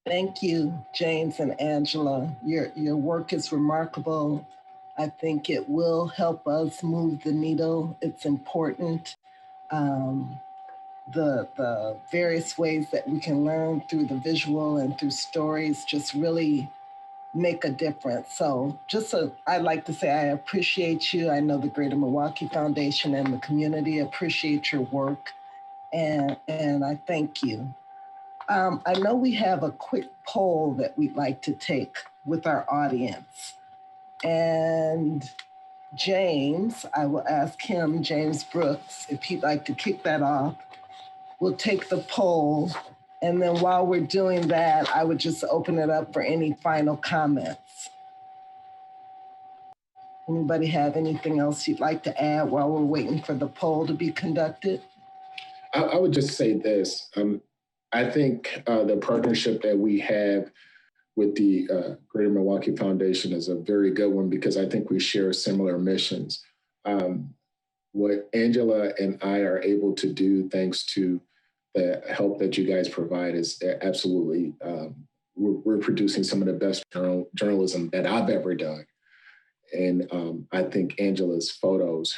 Thank you, James and Angela. Your work is remarkable. I think it will help us move the needle. It's important. The various ways that we can learn through the visual and through stories just really make a difference. So I'd like to say I appreciate you. I know the Greater Milwaukee Foundation and the community appreciate your work, and I thank you. I know we have a quick poll that we'd like to take with our audience. And James, I will ask him, James Brooks, if he'd like to kick that off. We'll take the poll. And then while we're doing that, I would just open it up for any final comments. Anybody have anything else you'd like to add while we're waiting for the poll to be conducted? I would just say this. I think the partnership that we have with the Greater Milwaukee Foundation is a very good one because I think we share similar missions. What Angela and I are able to do, thanks to the help that you guys provide, is absolutely, we're producing some of the best journalism that I've ever done. And I think Angela's photos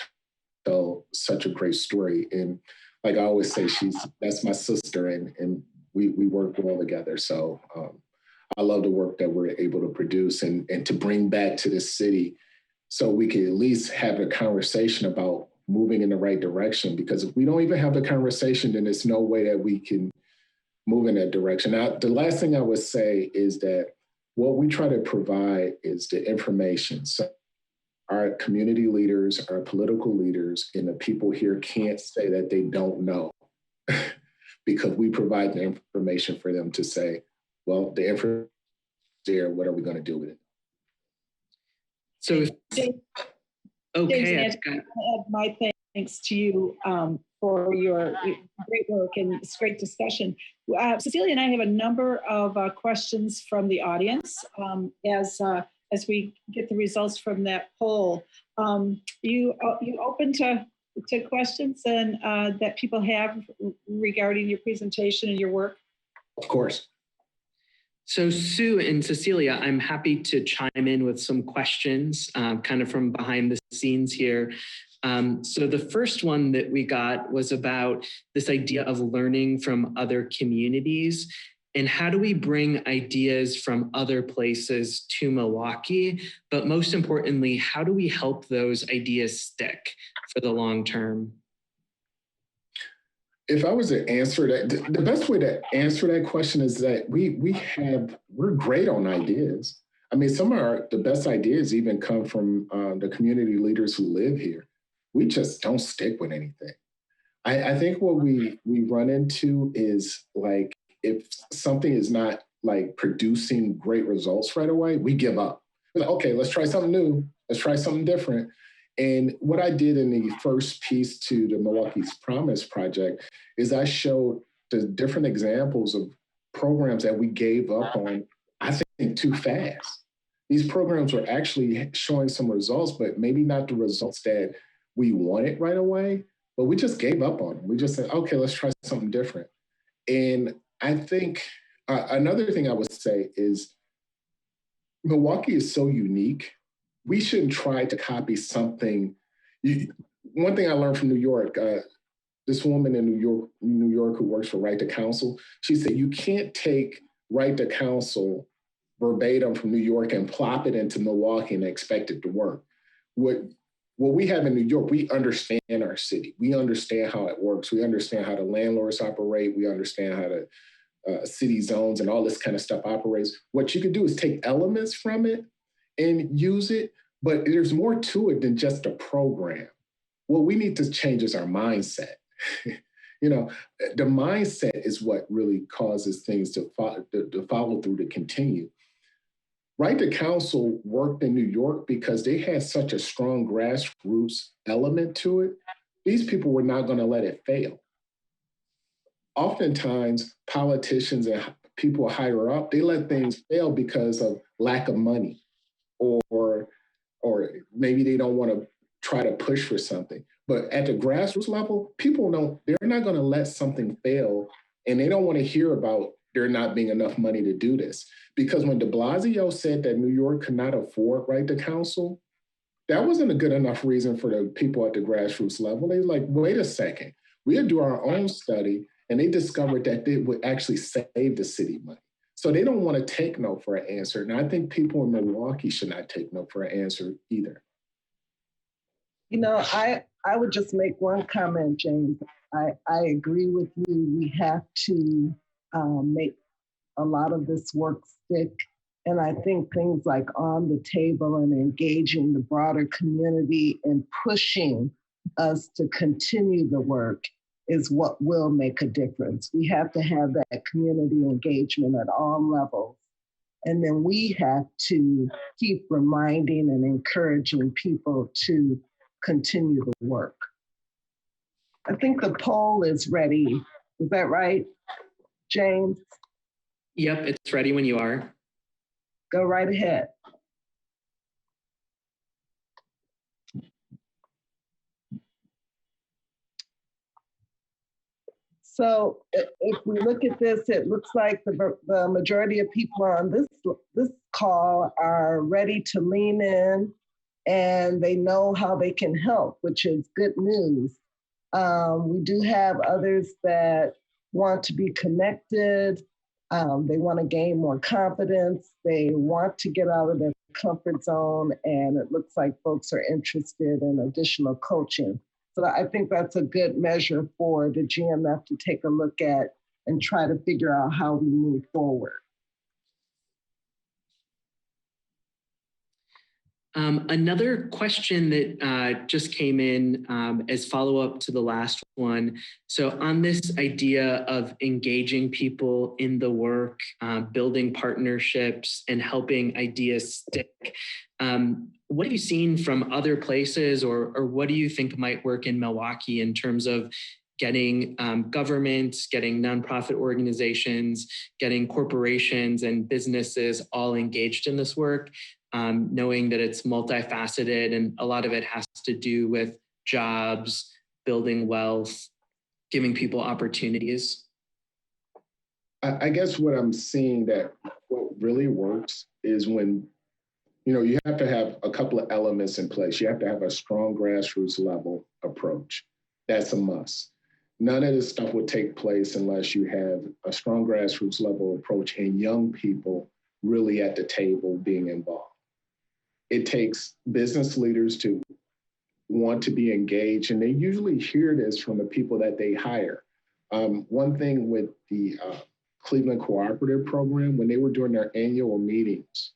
tell such a great story. And like I always say, that's my sister, and we work well together. So I love the work that we're able to produce and to bring back to this city so we can at least have a conversation about moving in the right direction. Because if we don't even have the conversation, then there's no way that we can move in that direction. Now, the last thing I would say is that what we try to provide is the information. So our community leaders, our political leaders, and the people here can't say that they don't know because we provide the information for them to say, well, the information is there, what are we going to do with it? So, okay. James, I add my thanks to you for your great work and it's great discussion. Cecilia and I have a number of questions from the audience as we get the results from that poll. You open to questions and that people have regarding your presentation and your work? Of course. So Sue and Cecilia, I'm happy to chime in with some questions kind of from behind the scenes here. So the first one that we got was about this idea of learning from other communities and how do we bring ideas from other places to Milwaukee? But most importantly, how do we help those ideas stick for the long term? If I was to answer that, the best way to answer that question is that we're great on ideas. I mean, some of the best ideas even come from the community leaders who live here. We just don't stick with anything. I think what we run into is like, if something is not like producing great results right away, we give up. We're like, okay, let's try something new. Let's try something different. And what I did in the first piece to the Milwaukee's Promise project is I showed the different examples of programs that we gave up on, I think, too fast. These programs were actually showing some results, but maybe not the results that we wanted right away, but we just gave up on them. We just said, okay, let's try something different. And I think another thing I would say is Milwaukee is so unique. We shouldn't try to copy something. One thing I learned from New York, this woman in New York who works for Right to Counsel, she said, you can't take Right to Counsel verbatim from New York and plop it into Milwaukee and expect it to work. What we have in New York, we understand our city. We understand how it works. We understand how the landlords operate. We understand how the city zones and all this kind of stuff operates. What you can do is take elements from it and use it, but there's more to it than just a program. What we need to change is our mindset. You know, the mindset is what really causes things to follow through, to continue. Right to Counsel worked in New York because they had such a strong grassroots element to it. These people were not going to let it fail. Oftentimes, politicians and people higher up, they let things fail because of lack of money, or maybe they don't want to try to push for something. But at the grassroots level, they're not going to let something fail, and they don't want to hear about there not being enough money to do this. Because when de Blasio said that New York could not afford right to counsel, that wasn't a good enough reason for the people at the grassroots level. They were like, wait a second, we'll do our own study. And they discovered that they would actually save the city money. So they don't want to take no for an answer. And I think people in Milwaukee should not take no for an answer either. You know, I would just make one comment, James. I agree with you. We have to make a lot of this work stick. And I think things like On the Table and engaging the broader community and pushing us to continue the work is what will make a difference. We have to have that community engagement at all levels. And then we have to keep reminding and encouraging people to continue the work. I think the poll is ready. Is that right, James? Yep, it's ready when you are. Go right ahead. So if we look at this, it looks like the majority of people on this call are ready to lean in, and they know how they can help, which is good news. We do have others that want to be connected. They want to gain more confidence. They want to get out of their comfort zone, and it looks like folks are interested in additional coaching. So I think that's a good measure for the GMF to take a look at and try to figure out how we move forward. Another question that just came in as follow-up to the last one. So on this idea of engaging people in the work, building partnerships and helping ideas stick, what have you seen from other places, or what do you think might work in Milwaukee in terms of getting governments, getting nonprofit organizations, getting corporations and businesses all engaged in this work? Knowing that it's multifaceted and a lot of it has to do with jobs, building wealth, giving people opportunities? I guess what I'm seeing that what really works is when, you have to have a couple of elements in place. You have to have a strong grassroots level approach. That's a must. None of this stuff would take place unless you have a strong grassroots level approach and young people really at the table being involved. It takes business leaders to want to be engaged, and they usually hear this from the people that they hire. One thing with the Cleveland Cooperative Program, when they were doing their annual meetings,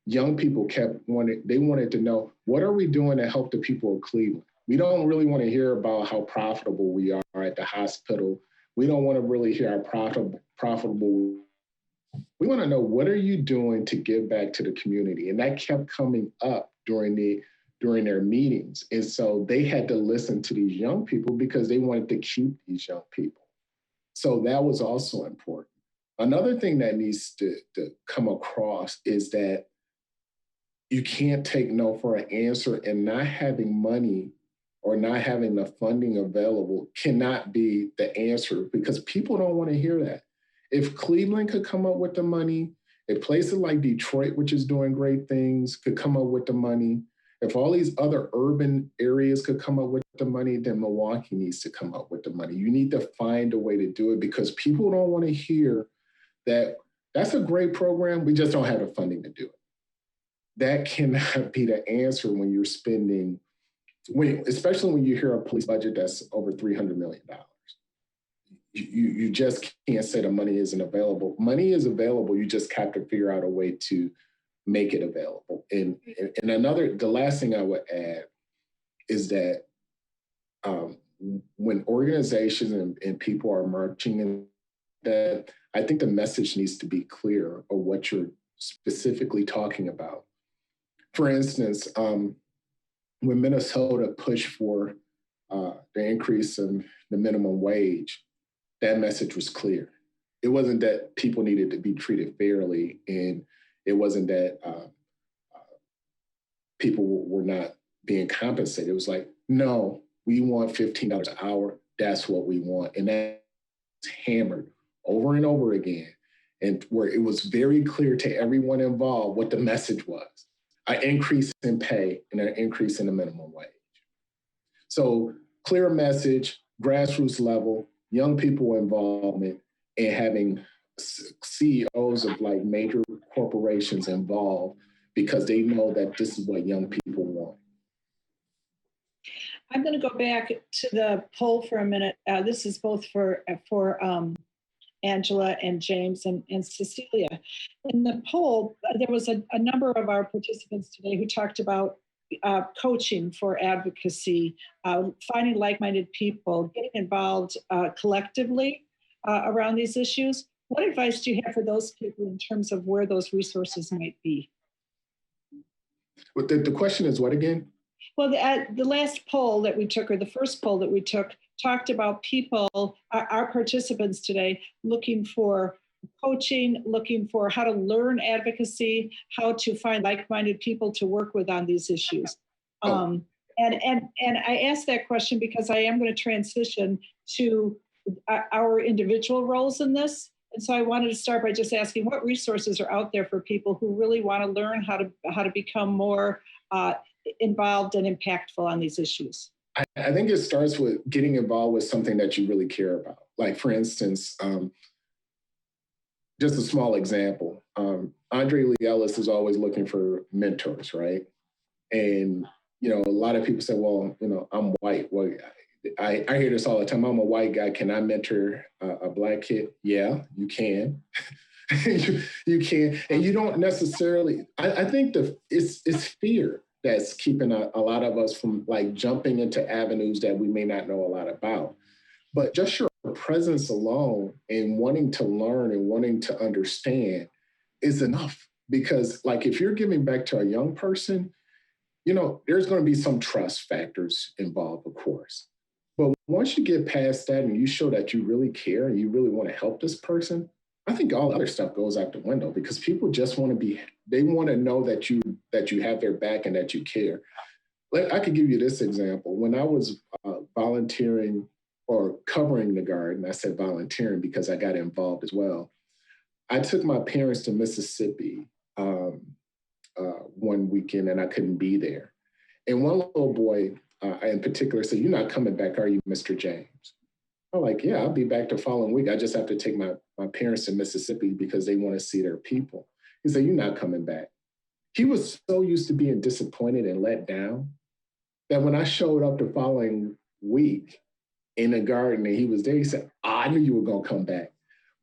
young people wanted to know, what are we doing to help the people of Cleveland? We don't really want to hear about how profitable we are at the hospital. We don't want to really hear how profitable. We want to know, what are you doing to give back to the community? And that kept coming up during their meetings. And so they had to listen to these young people because they wanted to keep these young people. So that was also important. Another thing that needs to come across is that you can't take no for an answer, and not having money or not having the funding available cannot be the answer, because people don't want to hear that. If Cleveland could come up with the money, if places like Detroit, which is doing great things, could come up with the money, if all these other urban areas could come up with the money, then Milwaukee needs to come up with the money. You need to find a way to do it, because people don't want to hear that that's a great program, we just don't have the funding to do it. That cannot be the answer when you're spending, especially when you hear a police budget that's over $300 million. You just can't say the money isn't available. Money is available. You just have to figure out a way to make it available. And the last thing I would add is that when organizations and people are marching in that, I think the message needs to be clear of what you're specifically talking about. For instance, when Minnesota pushed for the increase in the minimum wage, that message was clear. It wasn't that people needed to be treated fairly, and it wasn't that people were not being compensated. It was like, no, we want $15 an hour. That's what we want. And that's hammered over and over again. And where it was very clear to everyone involved what the message was: an increase in pay and an increase in the minimum wage. So clear message, grassroots level, young people involvement, and having CEOs of like major corporations involved because they know that this is what young people want. I'm going to go back to the poll for a minute. This is both for Angela and James and Cecilia. In the poll, there was a number of our participants today who talked about coaching for advocacy, finding like-minded people, getting involved collectively around these issues. What advice do you have for those people in terms of where those resources might be? But the question is what again? Well, the last poll that we took, or the first poll that we took, talked about people, our participants today, looking for coaching, looking for how to learn advocacy, how to find like-minded people to work with on these issues. And I asked that question because I am going to transition to our individual roles in this. And so I wanted to start by just asking what resources are out there for people who really want to learn how to become more involved and impactful on these issues. I think it starts with getting involved with something that you really care about. Like, for instance, just a small example, Andre Lee Ellis is always looking for mentors, right? And, a lot of people say, well, I'm white. Well, I hear this all the time. I'm a white guy. Can I mentor a Black kid? Yeah, you can. you can. And you don't necessarily, I think it's fear that's keeping a lot of us from like jumping into avenues that we may not know a lot about. But just your presence alone and wanting to learn and wanting to understand is enough. Because like if you're giving back to a young person, there's going to be some trust factors involved, of course. But once you get past that and you show that you really care and you really want to help this person, I think all other stuff goes out the window because people just want to they want to know that you have their back and that you care. I could give you this example. When I was volunteering or covering the garden, I said volunteering because I got involved as well. I took my parents to Mississippi one weekend and I couldn't be there. And one little boy in particular said, "You're not coming back, are you, Mr. James?" I'm like, "Yeah, I'll be back the following week. I just have to take my parents to Mississippi because they want to see their people." He said, "You're not coming back." He was so used to being disappointed and let down that when I showed up the following week in the garden and he was there, he said, "I knew you were going to come back."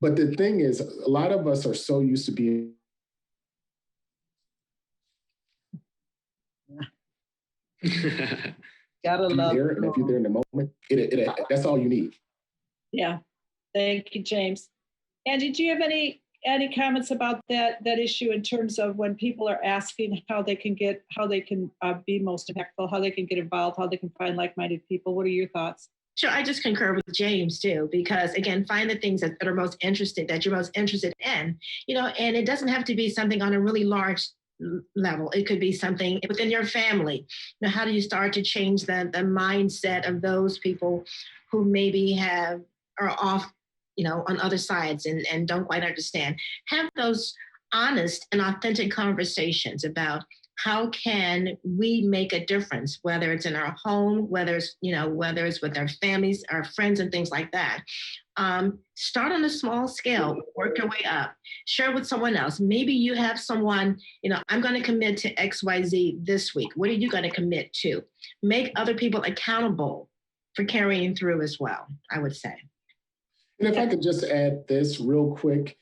But the thing is, a lot of us are so used to being Gotta love there, and if you're there in the moment, that's all you need. Yeah, thank you, James. Andy, do you have any comments about that issue in terms of when people are asking how they can be most impactful, how they can get involved, how they can find like-minded people? What are your thoughts? Sure, I just concur with James too, because again, find the things that you're most interested in, and it doesn't have to be something on a really large level. It could be something within your family. How do you start to change the mindset of those people who maybe are off, on other sides and don't quite understand? Have those honest and authentic conversations about how can we make a difference, whether it's in our home, whether it's with our families, our friends, and things like that. Start on a small scale, work your way up, share with someone else. Maybe you have someone, I'm going to commit to XYZ this week. What are you going to commit to? Make other people accountable for carrying through as well, I would say. And if I could just add this real quick,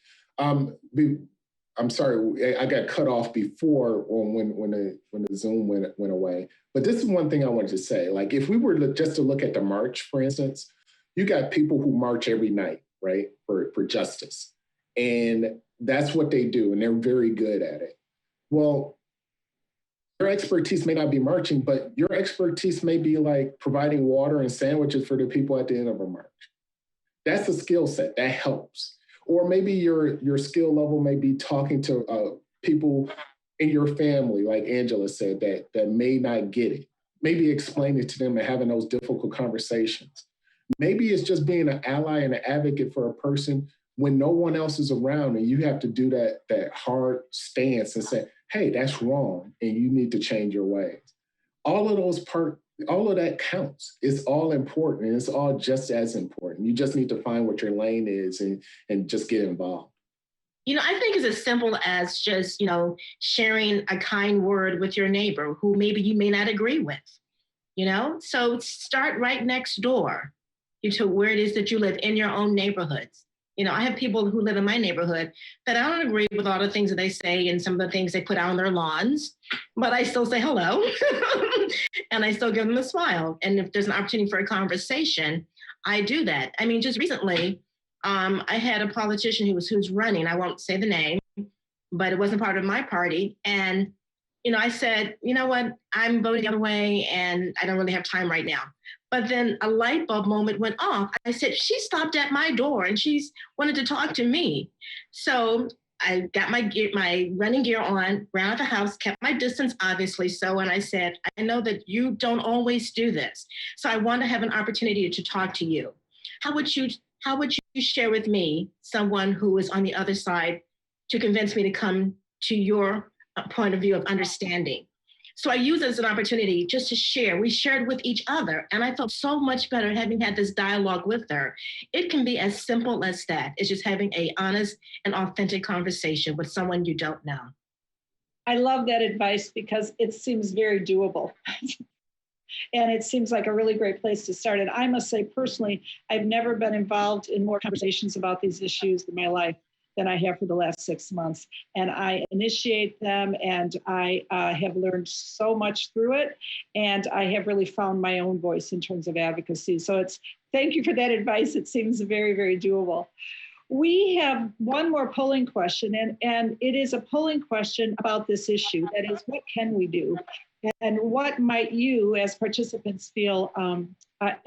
I'm sorry, I got cut off before when the Zoom went away. But this is one thing I wanted to say. Like, if we were just to look at the march, for instance, you got people who march every night, right, for justice. And that's what they do, and they're very good at it. Well, your expertise may not be marching, but your expertise may be like providing water and sandwiches for the people at the end of a march. That's a skill set that helps. Or maybe your skill level may be talking to people in your family, like Angela said, that may not get it. Maybe explaining it to them and having those difficult conversations. Maybe it's just being an ally and an advocate for a person when no one else is around, and you have to do that hard stance and say, hey, that's wrong, and you need to change your ways. All of that counts. It's all important, and it's all just as important. You just need to find what your lane is and just get involved. I think it's as simple as just, sharing a kind word with your neighbor who maybe you may not agree with, So start right next door to where it is that you live in your own neighborhoods. I have people who live in my neighborhood that I don't agree with all the things that they say and some of the things they put out on their lawns, but I still say hello and I still give them a smile. And if there's an opportunity for a conversation, I do that. I mean, just recently, I had a politician who's running. I won't say the name, but it wasn't part of my party. And, I said, you know what, I'm voting the other way and I don't really have time right now. But then a light bulb moment went off. I said, she stopped at my door and she's wanted to talk to me. So I got my running gear on, ran out the house, kept my distance, obviously. And I said, I know that you don't always do this. So I want to have an opportunity to talk to you. How would you share with me someone who is on the other side to convince me to come to your point of view of understanding? So I use it as an opportunity just to share. We shared with each other, and I felt so much better having had this dialogue with her. It can be as simple as that. It's just having an honest and authentic conversation with someone you don't know. I love that advice because it seems very doable. And it seems like a really great place to start. And I must say, personally, I've never been involved in more conversations about these issues in my life than I have for the last 6 months. And I initiate them, and I have learned so much through it. And I have really found my own voice in terms of advocacy. So thank you for that advice. It seems very, very doable. We have one more polling question, and it is a polling question about this issue. That is, what can we do? And what might you as participants feel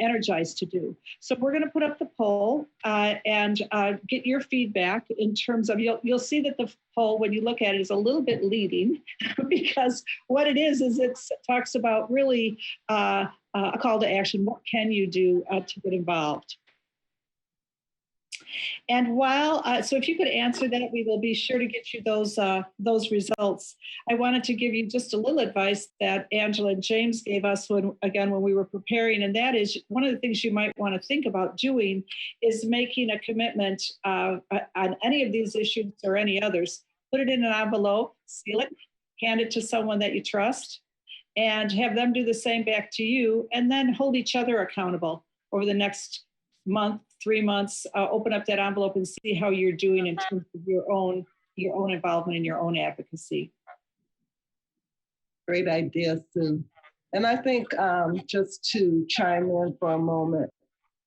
energized to do? So we're going to put up the poll and get your feedback in terms of, you'll see that the poll, when you look at it, is a little bit leading because what it is it talks about really a call to action. What can you do to get involved? And so if you could answer that, we will be sure to get you those results. I wanted to give you just a little advice that Angela and James gave us when we were preparing, and that is one of the things you might want to think about doing is making a commitment on any of these issues or any others. Put it in an envelope, seal it, hand it to someone that you trust, and have them do the same back to you, and then hold each other accountable over the next month, 3 months. Open up that envelope and see how you're doing in terms of your own involvement and your own advocacy. Great idea, Sue. And I think just to chime in for a moment,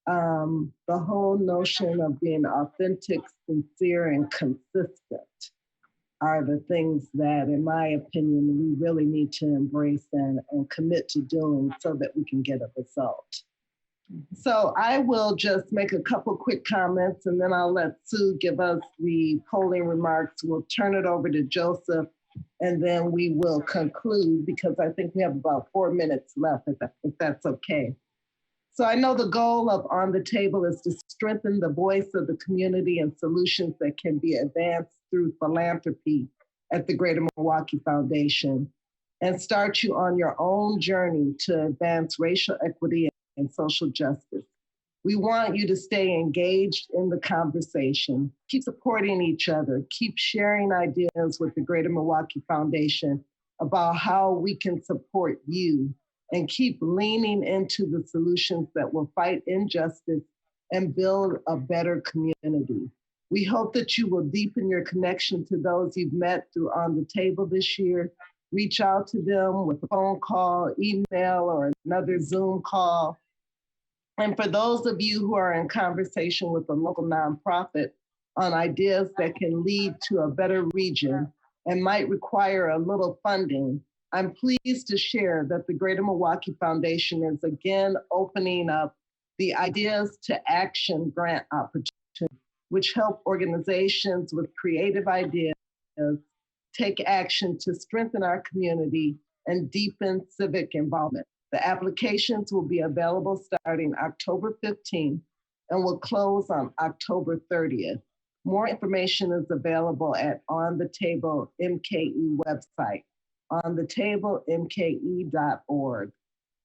the whole notion of being authentic, sincere, and consistent are the things that, in my opinion, we really need to embrace and commit to doing so that we can get a result. So I will just make a couple quick comments and then I'll let Sue give us the polling remarks. We'll turn it over to Joseph and then we will conclude because I think we have about 4 minutes left if that's okay. So I know the goal of On the Table is to strengthen the voice of the community and solutions that can be advanced through philanthropy at the Greater Milwaukee Foundation and start you on your own journey to advance racial equity and social justice. We want you to stay engaged in the conversation, keep supporting each other, keep sharing ideas with the Greater Milwaukee Foundation about how we can support you, and keep leaning into the solutions that will fight injustice and build a better community. We hope that you will deepen your connection to those you've met through On the Table this year. Reach out to them with a phone call, email, or another Zoom call. And for those of you who are in conversation with a local nonprofit on ideas that can lead to a better region and might require a little funding, I'm pleased to share that the Greater Milwaukee Foundation is again opening up the Ideas to Action grant opportunity, which help organizations with creative ideas take action to strengthen our community and deepen civic involvement. The applications will be available starting October 15th and will close on October 30th. More information is available at On the Table MKE website, onthetable.mke.org.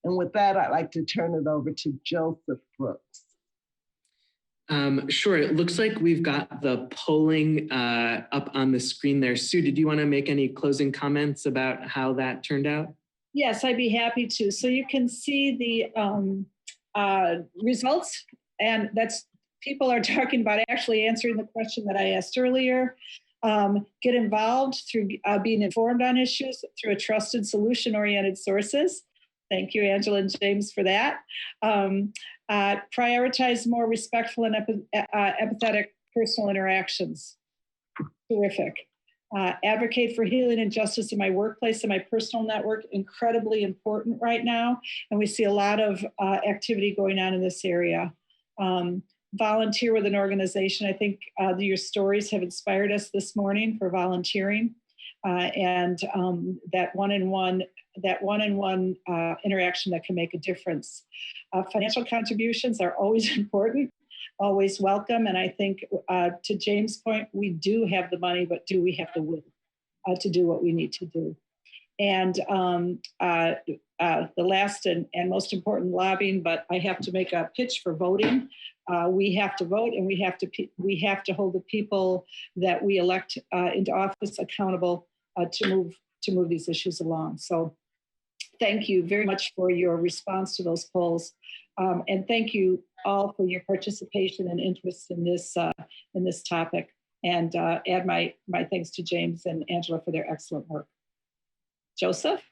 And with that, I'd like to turn it over to Joseph Brooks. Sure. It looks like we've got the polling up on the screen there. Sue, did you want to make any closing comments about how that turned out? Yes, I'd be happy to. So you can see the results, and that's people are talking about actually answering the question that I asked earlier. Get involved through being informed on issues through a trusted solution-oriented sources. Thank you, Angela and James, for that. Prioritize more respectful and empathetic personal interactions. Terrific. Advocate for healing and justice in my workplace and my personal network, incredibly important right now. And we see a lot of activity going on in this area. Volunteer with an organization. I think your stories have inspired us this morning for volunteering. And that one-on-one interaction that can make a difference. Financial contributions are always important, always welcome. And I think to James' point, we do have the money, but do we have the will to do what we need to do? And the last and most important, lobbying, but I have to make a pitch for voting. We have to vote, and we have to hold the people that we elect into office accountable to move these issues along. So thank you very much for your response to those polls. And thank you all for your participation and interest in this topic. And add my thanks to James and Angela for their excellent work. Joseph?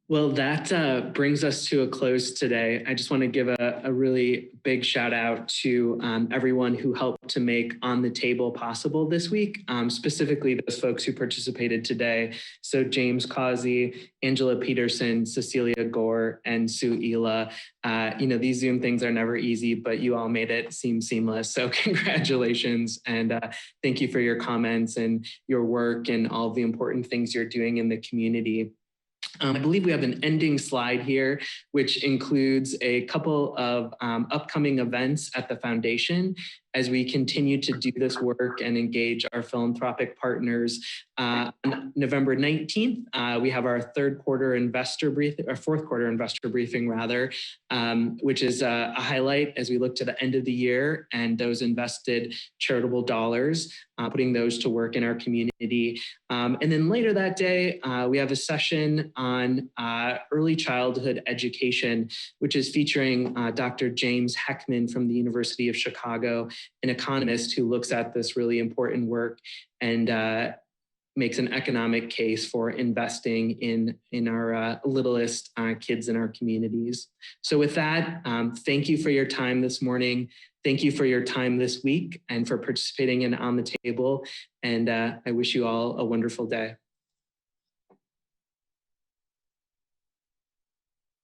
Well, that brings us to a close today. I just want to give a really big shout out to everyone who helped to make On the Table possible this week, specifically those folks who participated today. So James Causey, Angela Peterson, Cecilia Gore, and Sue Ela. These Zoom things are never easy, but you all made it seem seamless. So congratulations. And thank you for your comments and your work and all the important things you're doing in the community. I believe we have an ending slide here, which includes a couple of upcoming events at the foundation as we continue to do this work and engage our philanthropic partners. On November 19th, we have our fourth quarter investor briefing, which is a highlight as we look to the end of the year and those invested charitable dollars, putting those to work in our community. And then later that day, we have a session on early childhood education, which is featuring Dr. James Heckman from the University of Chicago, an economist who looks at this really important work and makes an economic case for investing in our littlest kids in our communities. So with that, thank you for your time this morning. Thank you for your time this week and for participating in On the Table. And I wish you all a wonderful day.